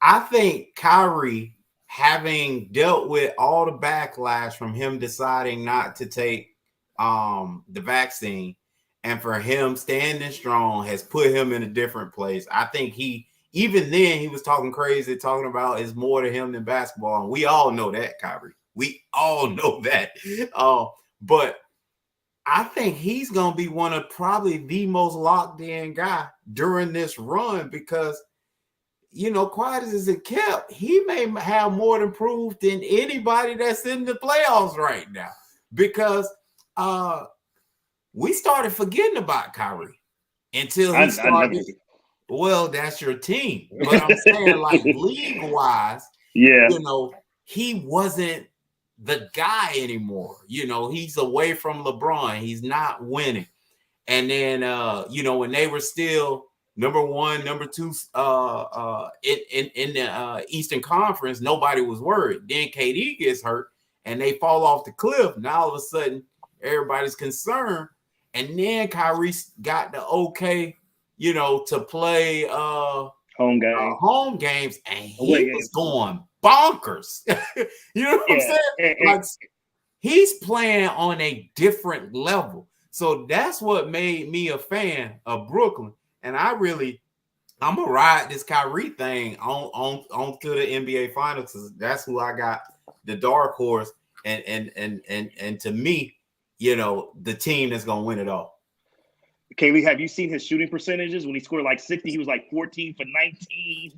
I think Kyrie, having dealt with all the backlash from him deciding not to take the vaccine, and for him standing strong, has put him in a different place. I think even then he was talking crazy, talking about it's more to him than basketball. And we all know that, Kyrie. We all know that. But I think he's going to be one of probably the most locked in guy during this run, because, quiet as it kept, he may have more to prove than anybody that's in the playoffs right now, because we started forgetting about Kyrie until he started. Well, that's your team. But I'm saying, like, league-wise, he wasn't the guy anymore. He's away from LeBron. He's not winning. And then, when they were still number 1, number 2 in the Eastern Conference, nobody was worried. Then KD gets hurt, and they fall off the cliff. Now, all of a sudden, everybody's concerned. And then Kyrie got the okay, to play home games, and he was going bonkers. You know what I'm saying? Like, he's playing on a different level. So that's what made me a fan of Brooklyn. And I'm gonna ride this Kyrie thing on to the NBA Finals. That's who I got, the dark horse, and to me, the team that's gonna win it all. Kaylee, have you seen his shooting percentages? When he scored like 60, he was like 14 for 19.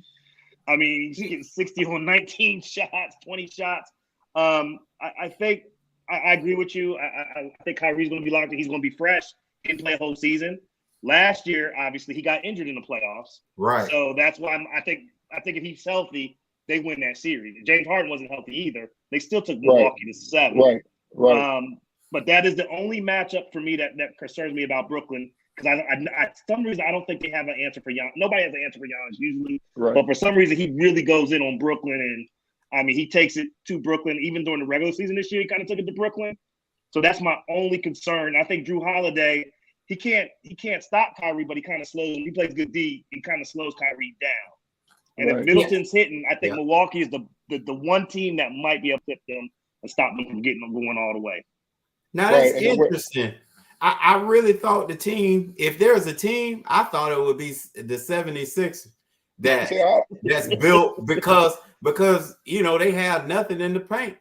I mean, he's getting 60 on 19 shots, 20 shots. I think I agree with you. I think Kyrie's going to be locked in. He's going to be fresh. Didn't play a whole season. Last year, obviously, he got injured in the playoffs. Right. So that's why I think if he's healthy, they win that series. James Harden wasn't healthy either. They still took Milwaukee to 7. Right. But that is the only matchup for me that concerns me about Brooklyn. Because I for some reason, I don't think they have an answer for Giannis. Nobody has an answer for Giannis usually. Right. But for some reason, he really goes in on Brooklyn. And, I mean, he takes it to Brooklyn. Even during the regular season this year, he kind of took it to Brooklyn. So that's my only concern. I think Drew Holiday, he can't stop Kyrie, but he kind of slows him. He plays good D. He kind of slows Kyrie down. And if Middleton's hitting, I think Milwaukee is the one team that might be able to hit them and stop them from getting them going all the way. Now, that's interesting. I really thought the team, if there's a team, I thought it would be the 76ers that's built because they have nothing in the paint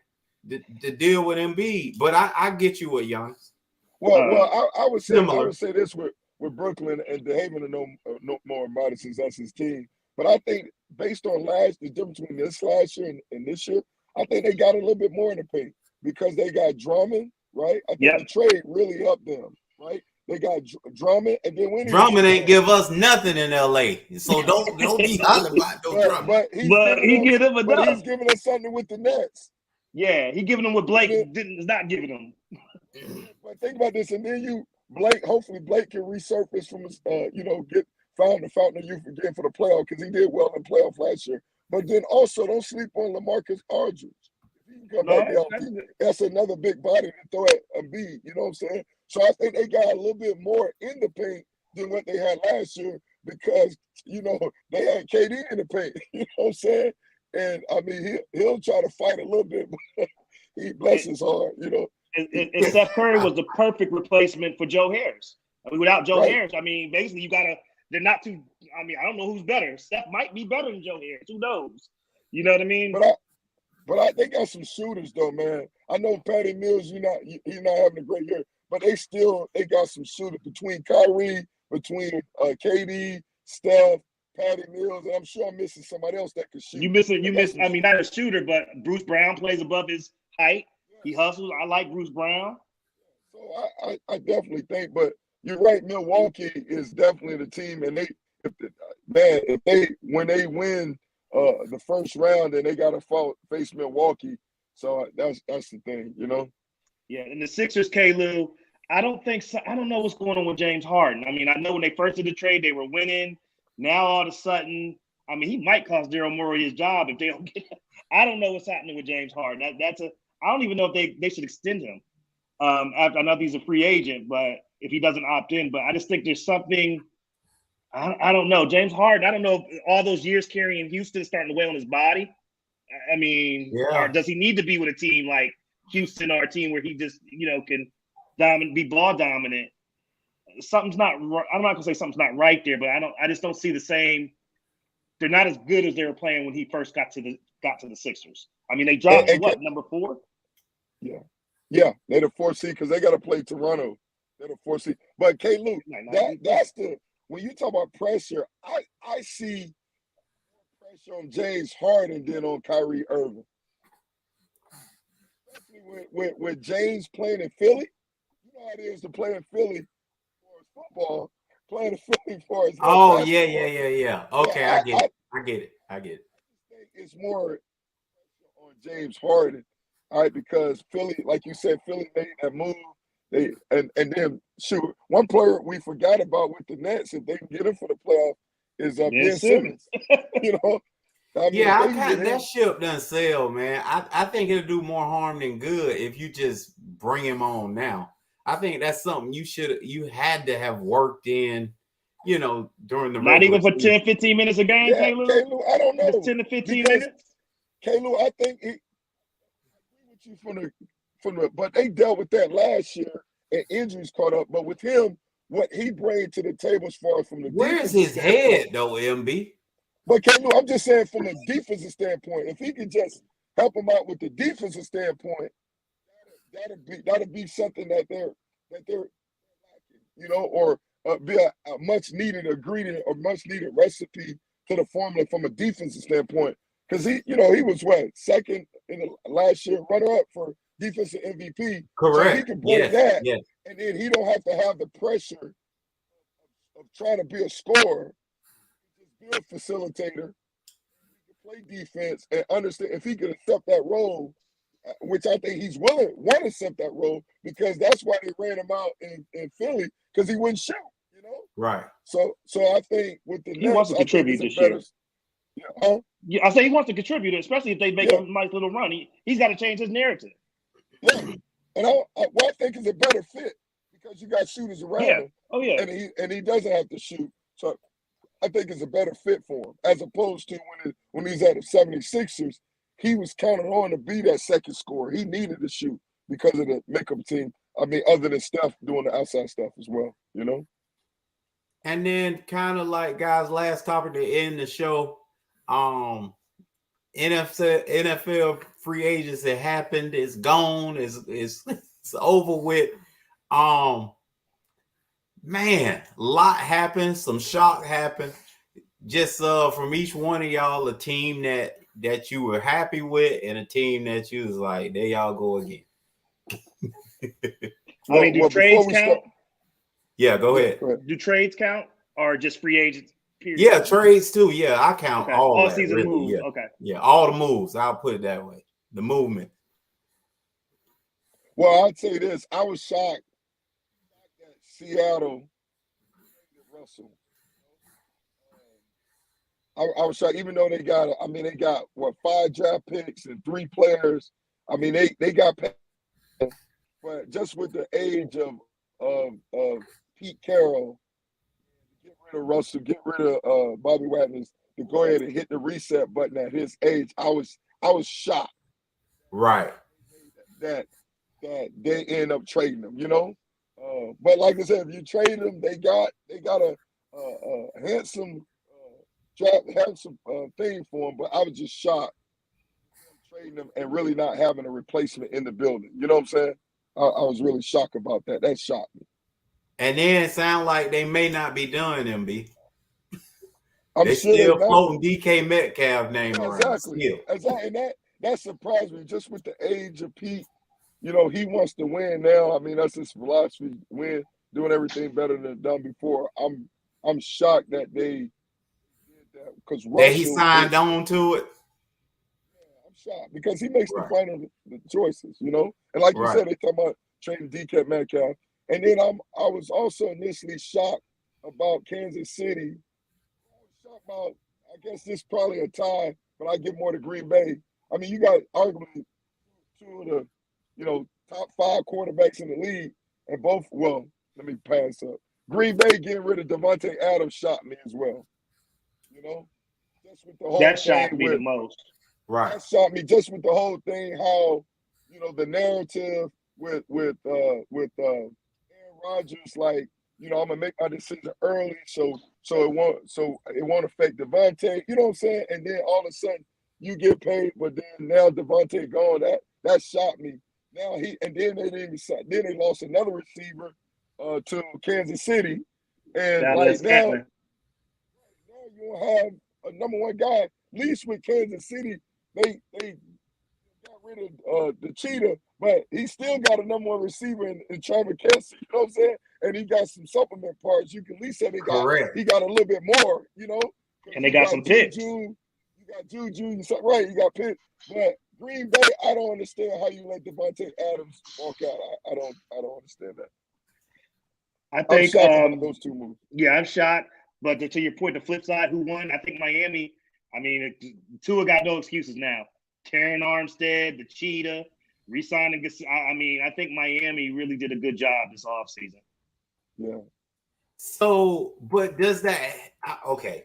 to deal with Embiid. But I get you with Giannis. Well, I would say this with Brooklyn, and DeHaven to know more about it since that's his team. But I think based on the difference between this last year and this year, I think they got a little bit more in the paint because they got Drummond, right? I think the trade really helped them, right? They got Drummond, and then Drummond ain't give us nothing in LA, so don't be hollering about no Drummond. But he's giving us something with the Nets. Yeah, he giving them what Blake is not giving them. But think about this, and then hopefully Blake can resurface from his, found the fountain of youth again for the playoff because he did well in the playoff last year. But then also don't sleep on LaMarcus Aldridge. If he can come back healthy, that's another big body to throw at Embiid. You know what I'm saying? So I think they got a little bit more in the paint than what they had last year because they had KD in the paint. You know what I'm saying? And I mean he'll try to fight a little bit, but he bless his heart. And Steph Curry was the perfect replacement for Joe Harris. I mean, without Joe Harris, I mean, basically they're not too. I mean, I don't know who's better. Steph might be better than Joe Harris. Who knows? You know what I mean? But they got some shooters though, man. I know Patty Mills, he's not having a great year, but they got some shooters between Kyrie, between KD, Steph, Patty Mills, and I'm sure I'm missing somebody else that could shoot. You miss. I mean, not a shooter, but Bruce Brown plays above his height. He hustles. I like Bruce Brown. So I definitely think, but you're right. Milwaukee is definitely the team, and when they win the first round, then they got to face Milwaukee. So that's the thing, Yeah, and the Sixers, K-Lou, I don't know what's going on with James Harden. I mean, I know when they first did the trade, they were winning. Now all of a sudden, I mean, he might cost Daryl Morey his job if they don't get him. I don't know what's happening with James Harden. I don't even know if they should extend him. I know he's a free agent, but if he doesn't opt in, but I just think there's something. I don't know. James Harden, I don't know if all those years carrying Houston is starting to weigh on his body. I mean, or does he need to be with a team like Houston or a team where he just, be ball dominant? Something's not. I'm not gonna say something's not right there, but I just don't see the same. They're not as good as they were playing when he first got to the Sixers. I mean, they dropped number 4. Yeah, they're the 4th seed because they got to play Toronto. They're the 4th seed. But K-Luke, that's when you talk about pressure, I see pressure on James Harden than on Kyrie Irving. Especially with James playing in Philly. You know how it is to play in Philly for his football, playing in Philly for his basketball. Yeah. Okay, I get it. It's more on James Harden. All right, because Philly, like you said, Philly made that move. And then shoot, one player we forgot about with the Nets, if they can get him for the playoff, is Ben Simmons. I mean, that ship doesn't sell, man. I think it'll do more harm than good if you just bring him on now. I think that's something you had to have worked in, during the not even for 10, 15 minutes a game, K-Lou? K-Lou, I don't know. Just 10 to 15 minutes? K-Lou, I think from the but they dealt with that last year, and injuries caught up. But with him, what he brings to the table as far as from the Where's defensive his head though, MB? But I'm just saying from a defensive standpoint, if he could just help him out with the defensive standpoint, that'll be something that they're lacking, or be a much needed ingredient or much needed recipe to the formula from a defensive standpoint. Because he was second in the last year, runner up for defensive MVP. Correct. So he can bring that, yes. and then he don't have to have the pressure of trying to be a scorer. Just be a facilitator, play defense, and understand if he could accept that role, which I think he's want to accept that role, because that's why they ran him out in Philly, because he wouldn't shoot, Right. So I think with the he wants to contribute this year. Yeah, I say he wants to contribute, especially if they make a nice little run. He's got to change his narrative. Yeah, and I think it's a better fit because you got shooters around him. Oh yeah, and he doesn't have to shoot. So I think it's a better fit for him, as opposed to when he's at the 76ers, he was counted on to be that second scorer. He needed to shoot because of the makeup team. I mean, other than Steph doing the outside stuff as well, And then kind of like guys, last topic to end the show. NFL free agency happened. It's gone. It's over with. Man, a lot happened. Some shock happened. Just from each one of y'all, a team that you were happy with, and a team that you was like, there y'all go again. Do trades count? Yeah, go ahead. Do trades count or just free agents? Period? Yeah, trades too. Yeah, I count all that, season really. moves. Yeah. Okay. Yeah, all the moves. I'll put it that way. The movement. Well, I'd say this. I was shocked that Seattle Russell. I was shocked, even though they got 5 draft picks and 3 players. I mean, they got, but just with the age of Pete Carroll, get rid of Russell, get rid of Bobby Wagner, to go ahead and hit the reset button at his age, I was shocked. Right. That they end up trading them, But like I said, if you trade them, they got a handsome thing for them. But I was just shocked trading them and really not having a replacement in the building. You know what I'm saying? I was really shocked about that. That shocked me. And then it sounds like they may not be done, MB. I'm they sure still floating DK Metcalf name around. Exactly. And that surprised me just with the age of Pete. He wants to win now. I mean, that's his philosophy: win, doing everything better than done before. I'm shocked that they did that because he signed on to it. Yeah, I'm shocked because he makes the final choices, And like you said, they talking about trading DK Metcalf, and then I was also initially shocked about Kansas City. I was shocked about. I guess this is probably a tie, but I give more to Green Bay. I mean, you got arguably 2 of the top 5 quarterbacks in the league, and both. Well, let me pass up. Green Bay getting rid of Devontae Adams shocked me as well. Just with the whole that shocked me the most. Right. That shocked me just with the whole thing. How the narrative with Aaron Rodgers, like I'm gonna make my decision early, so it won't affect Devontae. You know what I'm saying? And then all of a sudden you get paid, but then now Devontae gone. That shocked me. Now they lost another receiver to Kansas City, and now you don't have a number 1 guy. At least with Kansas City, they got rid of the cheetah, but he still got a number 1 receiver in Travis Kelce. You know what I'm saying? And he got some supplement parts. You can at least say he got a little bit more. And they got some picks. You got Juju. You got picks, but. Green Bay, I don't understand how you let Devontae Adams walk out. I don't understand that. I think those 2 moves. Yeah, I'm shocked. But to your point, the flip side, who won? I think Miami. I mean, Tua got no excuses now. Terran Armstead, the Cheetah, re-signing. I think Miami really did a good job this offseason. Yeah. So, but does that okay?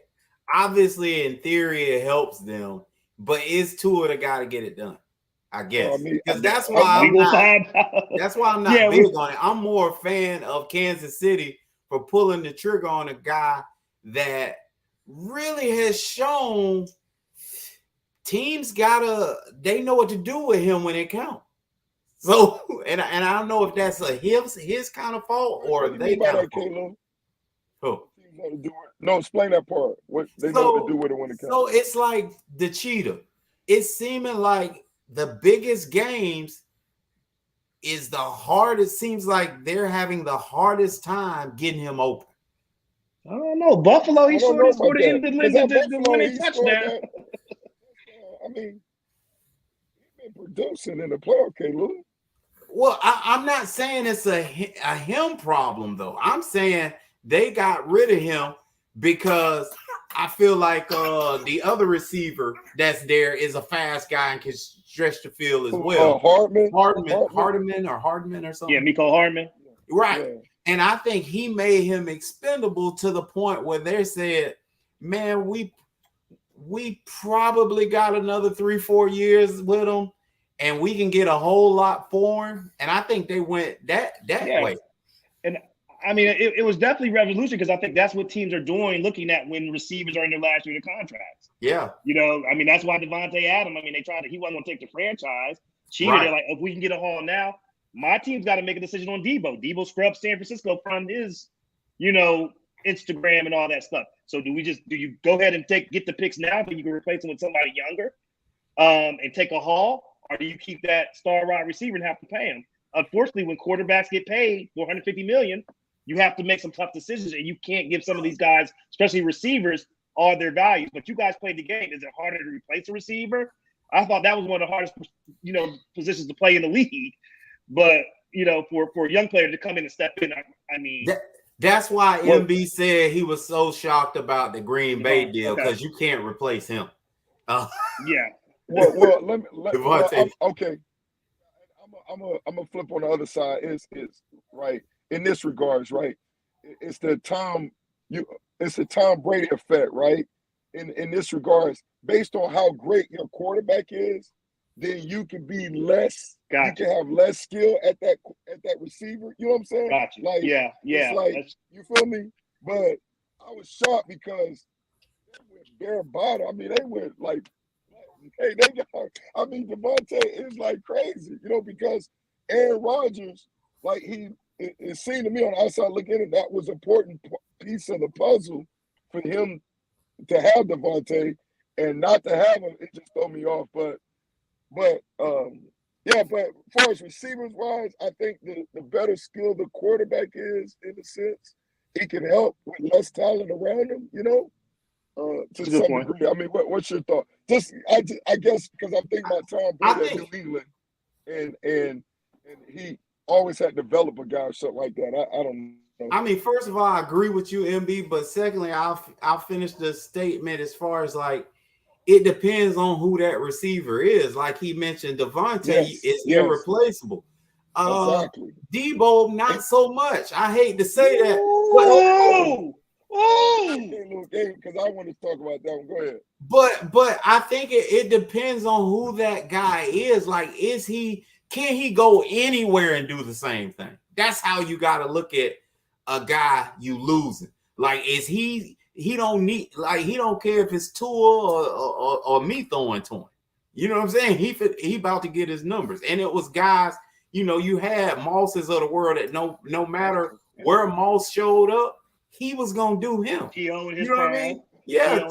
Obviously, in theory, it helps them. But is Tua the guy to get it done? I guess. mean, Because that's why we gonna find out. That's why I'm not Yeah, big on it. I'm more a fan of Kansas City for pulling the trigger on a guy that really has shown teams they know what to do with him when it counts. So, and I don't know if that's his kind of fault or what do you they mean by kind that, of fault. Caleb? Oh. Teams know to do it. No, explain that part. What they know what to do with it when it counts. So it's like the cheetah. It's seeming like the biggest games is the hardest. Seems like they're having the hardest time getting him open. I don't know. Buffalo, he scored the end of the winning touchdown. I mean, he's been producing in the playoff, Caleb. Well, I'm not saying it's a him problem, though. I'm saying they got rid of him because I feel like the other receiver that's there is a fast guy and can stretch the field as well. Hardman or something. Yeah, Mecole Hardman. Right. Yeah. And I think he made him expendable to the point where they said, man, we probably got another 3-4 years with him and we can get a whole lot for him. And I think they went that way. And I mean, it was definitely revolution because I think that's what teams are doing, looking at when receivers are in their last year of contracts. Yeah. You know, I mean, that's why Devontae Adams, I mean, he wasn't going to take the franchise. Cheated. Right. They're like, if we can get a haul now, my team's got to make a decision on Debo. Debo scrubbed San Francisco from his, Instagram and all that stuff. So do you go ahead and get the picks now so you can replace them with somebody younger and take a haul? Or do you keep that star wide receiver and have to pay him? Unfortunately, when quarterbacks get paid $450 million, you have to make some tough decisions, and you can't give some of these guys, especially receivers, all their values. But you guys played the game. Is it harder to replace a receiver? I thought that was one of the hardest, positions to play in the league. But for a young player to come in and step in, I mean, that's why MB said he was so shocked about the Green Bay deal because you can't replace him. Yeah. Well, okay. I'm gonna flip on the other side. Is right in this regards, right? It's the Tom Brady effect, right? In this regards, based on how great your quarterback is, then you can be less. Gotcha. You can have less skill at that receiver. You know what I'm saying? Gotcha. Like, yeah. It's like, you feel me? But I was shocked because they went bare bottom. I mean, they went like, hey, Devontae is like crazy, because Aaron Rodgers, like it seemed to me on the outside looking in, that was an important piece of the puzzle for him to have Devontae and not to have him. It just threw me off. But as far as receivers wise, I think the better skill the quarterback is, in a sense, he can help with less talent around him, to some degree. I mean, what's your thought? I guess because I'm thinking about Tom Brady at New England, and he always had to develop a guy or something like that. I don't know. I mean, first of all, I agree with you, MB. But secondly, I'll finish the statement as far as like it depends on who that receiver is. Like he mentioned, Devontae is irreplaceable. Exactly. Debo, not so much. I hate to say that. Because I want to talk about that one. Go ahead. But I think it depends on who that guy is. Like, can he go anywhere and do the same thing? That's how you got to look at a guy you losing. Like, is he don't need, like, he don't care if it's Tua or me throwing to him. You know what I'm saying? He about to get his numbers. And it was guys, you had Mosses of the world that no matter where Moss showed up, he was gonna do him. T.O. You know what I mean? Yeah,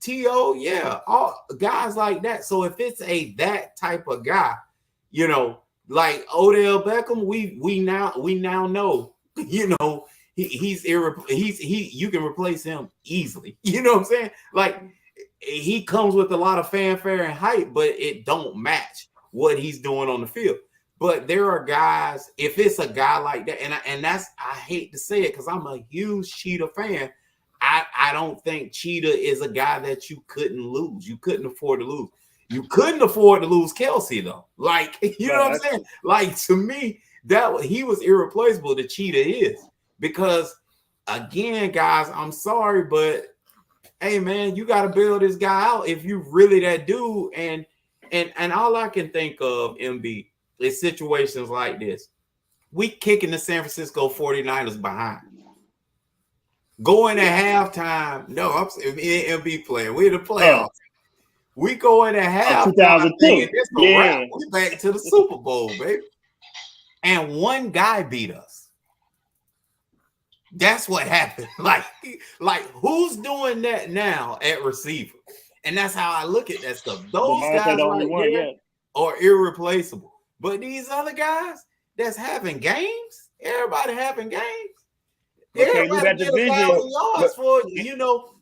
T.O. Yeah, all guys like that. So if it's that type of guy, like Odell Beckham, we now know, you can replace him easily. You know what I'm saying? Like he comes with a lot of fanfare and hype, but it don't match what he's doing on the field. But there are guys, if it's a guy like that, and that's, I hate to say it because I'm a huge Cheetah fan. I don't think Cheetah is a guy that you couldn't lose. You couldn't afford to lose. You couldn't afford to lose Kelsey though. Like, you know what I'm saying? Like, to me, he was irreplaceable. The Cheetah is, because again, guys, I'm sorry, but hey man, you got to bail this guy out if you really that dude. And And all I can think of, MB, is situations like this. We kicking the San Francisco 49ers behind. Going to halftime. No, I'm saying me and MB playing. We're the playoffs. We go into halftime 2002. thinking it's a wrap. Yeah. We back to the Super Bowl, baby. And one guy beat us. That's what happened. Like who's doing that now at receiver? And that's how I look at that stuff. Those Devontae guys the only right one, there are irreplaceable. But these other guys that's having games, everybody having games. Okay, look Everybody at get 1,000 yards for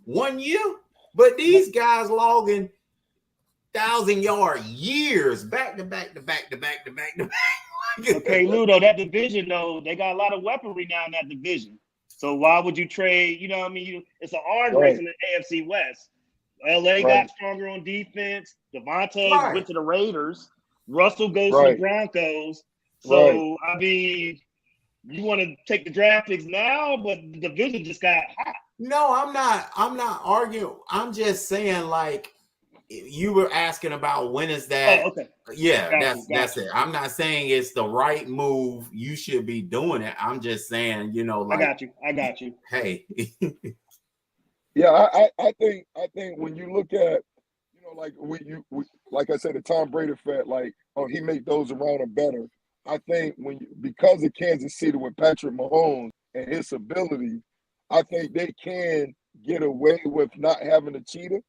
1 year. But these guys logging 1,000-yard years back to back to back to back to back to back. Okay, Ludo, that division though, they got a lot of weaponry now in that division. So why would you trade? You know what I mean? It's an arms race in the AFC West. LA got stronger on defense. Devontae went to the Raiders. Russell goes to the Broncos. So I mean, you want to take the draft picks now, but the division just got hot. No, I'm not arguing. I'm just saying, like, you were asking about when is that? Oh, okay. Yeah, that's it. I'm not saying it's the right move. You should be doing it. I'm just saying, like, I got you. Hey. Yeah, I think when you look at, like like I said, the Tom Brady effect, like, he made those around him better. I think because of Kansas City with Patrick Mahomes and his ability, I think they can get away with not having a cheetah,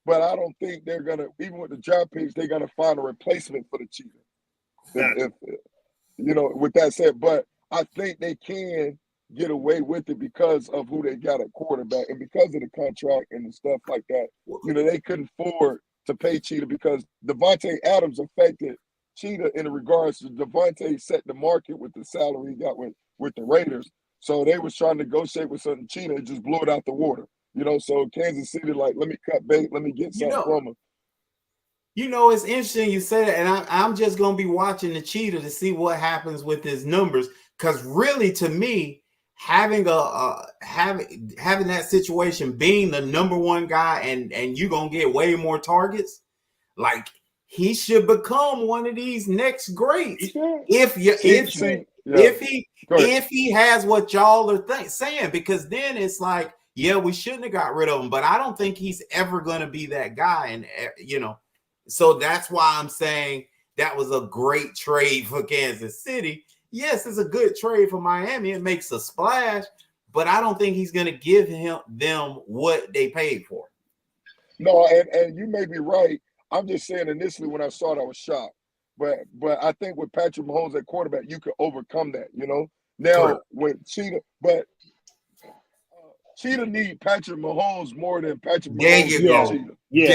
But I don't think they're gonna, even with the draft picks, they're gonna find a replacement for the cheetah. If with that said, but I think they can get away with it because of who they got at quarterback and because of the contract and the stuff like that. They couldn't afford to pay Cheetah because Devontae Adams affected Cheetah in regards to Devontae set the market with the salary he got with the Raiders. So they was trying to negotiate with something Cheetah and just blew it out the water. So Kansas City, like, let me cut bait, let me get something from them. It's interesting you say that, and I'm just gonna be watching the Cheetah to see what happens with his numbers. Because really, to me, having having that situation, being the number one guy, and you're gonna get way more targets, like he should become one of these next greats. If he has what y'all are saying, because then it's like, yeah, we shouldn't have got rid of him, but I don't think he's ever going to be that guy. And, so that's why I'm saying that was a great trade for Kansas City. Yes, it's a good trade for Miami. It makes a splash, but I don't think he's going to give them what they paid for. No, and you may be right. I'm just saying initially when I saw it, I was shocked. But I think with Patrick Mahomes at quarterback, you could overcome that, Now, correct. With Cheetah, but Cheetah need Patrick Mahomes more than Patrick Mahomes needs Cheetah. Yeah.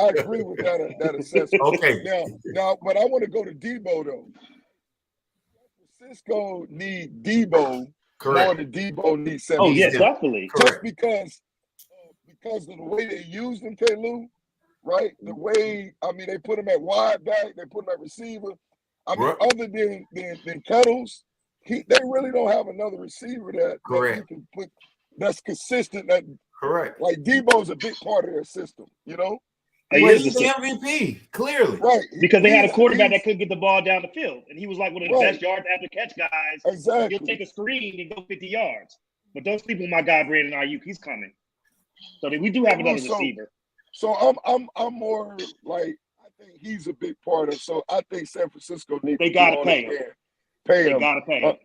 I agree with that assessment. Okay. Now, but I want to go to Debo though. Francisco need Debo more than Debo needs San Francisco. Oh yeah, definitely. Just because of the way they used him, K-Lou, right? The way, they put him at wide back, they put him at receiver. Other than Kettles, they really don't have another receiver that you can put that's consistent. Correct. Like Debo's a big part of their system, Well, he's the MVP, clearly. Right. Because they had a quarterback that couldn't get the ball down the field. And he was like one of the best yards after catch guys. Exactly. He'll take a screen and go 50 yards. But don't sleep on my guy, Brandon Ayuk. He's coming. So we do have another receiver. So I'm more like, I think he's a big part of. So I think San Francisco needs. They gotta pay him. They gotta pay him.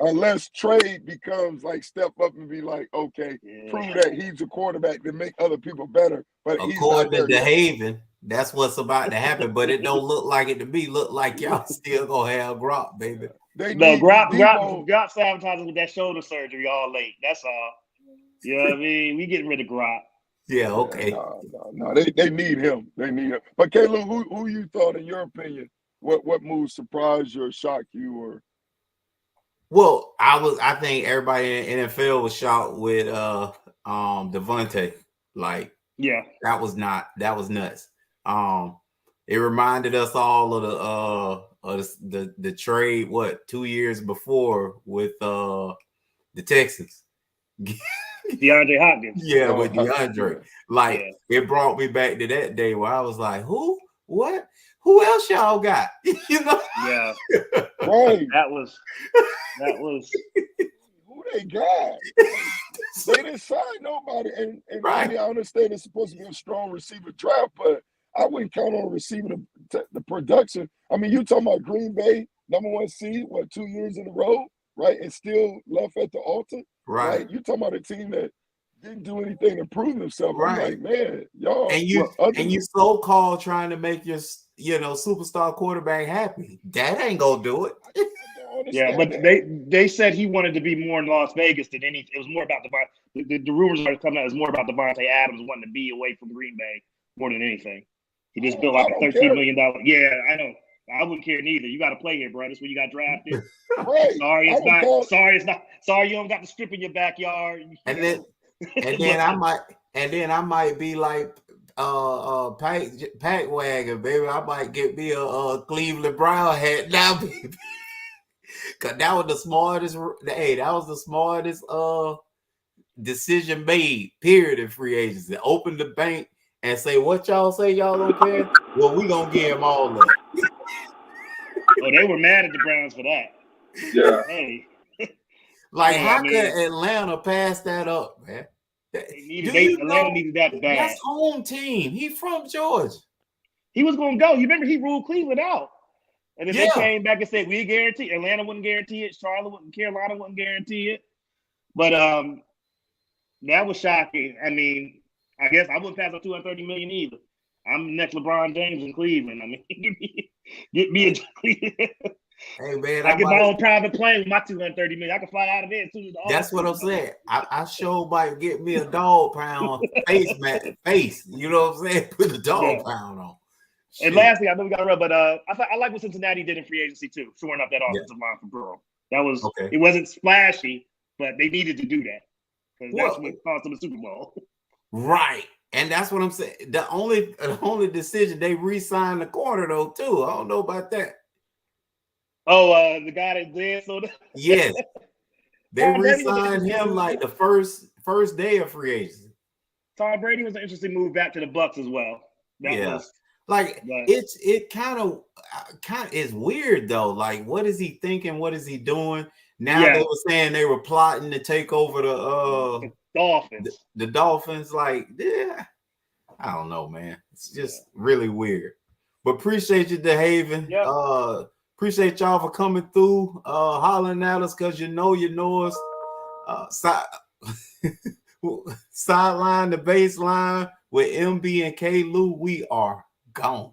Unless trade becomes like step up and be like, okay, prove that he's a quarterback to make other people better. But according to DeHaven, that's what's about to happen. But it don't look like it to me. Look like y'all still gonna have Grop, baby. Grop sabotaging with that shoulder surgery all late. That's all. You know what I mean? We getting rid of Grop. Yeah, okay. No. They need him. They need him. But Caleb, who you thought, in your opinion, what moves surprised you or shocked you or? Well, I think everybody in the NFL was shocked with Devontae. Like, yeah, that was nuts. It reminded us all of the trade 2 years before with the Texans. DeAndre Hopkins. Yeah, with DeAndre. Like Yeah. it brought me back to that day where I was like, who? What? Who else y'all got? You know? Yeah. Right. That was Who they got? They didn't sign nobody. And Right. I mean, I understand it's supposed to be a strong receiver draft, but I wouldn't count on receiving the production. I mean, you talking about Green Bay, #1 seed, 2 years in a row, right? And still left at the altar. Right. Like, you talking about a team that didn't do anything to prove themselves. I'm Right. like, man, y'all. And you so-called trying to make your superstar quarterback happy. That ain't gonna do it. I don't yeah, understand but that. they said he wanted to be more in Las Vegas than anything. It was more about the rumors are coming out. It was more about Devontae Adams wanting to be away from Green Bay more than anything. He just built like a $13 million. Yeah, I know. I wouldn't care neither. You got to play here, bro. That's when you got drafted. Right. Sorry, it's not. Sorry, it's not. Sorry, you don't got the strip in your backyard. And then I might be like pack wagon, baby. I might get me a Cleveland Brown hat now, baby. Cause that was the smartest. Hey, that was the smartest decision made. Period in free agency. Open the bank and say what y'all say y'all don't care. Well, we gonna give them all that. Oh, they were mad at the Browns for that. Yeah. Hey. Like, how could Atlanta pass that up, man? Atlanta needed that bad. That's home team. He from Georgia. He was going to go. You remember he ruled Cleveland out. And then they came back and said, we guarantee. Atlanta wouldn't guarantee it. Carolina wouldn't guarantee it. But that was shocking. I mean, I guess I wouldn't pass up $230 million either. I'm next LeBron James in Cleveland. I mean, get me a Cleveland. Hey man, I get my own private plane with my $230 million. I can fly out of there as soon as that's what I'm saying. I sure might get me a dog pound face. You know what I'm saying? Put a dog pound on. Shit. And lastly, I know we got to run, but I like what Cincinnati did in free agency too, shoring up that offensive line for Burrow. That was It wasn't splashy, but they needed to do that because that's what cost them the Super Bowl. Right. And that's what I'm saying. The only decision, they re-signed the corner though too. I don't know about that. Oh, the guy that did so. Yes, they re-signed him like the first day of free agency. Tom Brady was an interesting move back to the Bucs as well. It kind of is weird though. Like, what is he thinking? What is he doing? Now they were saying they were plotting to take over the Dolphins. The Dolphins, like, I don't know, man. It's just really weird. But appreciate you, DeHaven. Yep. Appreciate y'all for coming through, hollering at us because you know us. Sideline the baseline with MB and K. Lou. We are gone.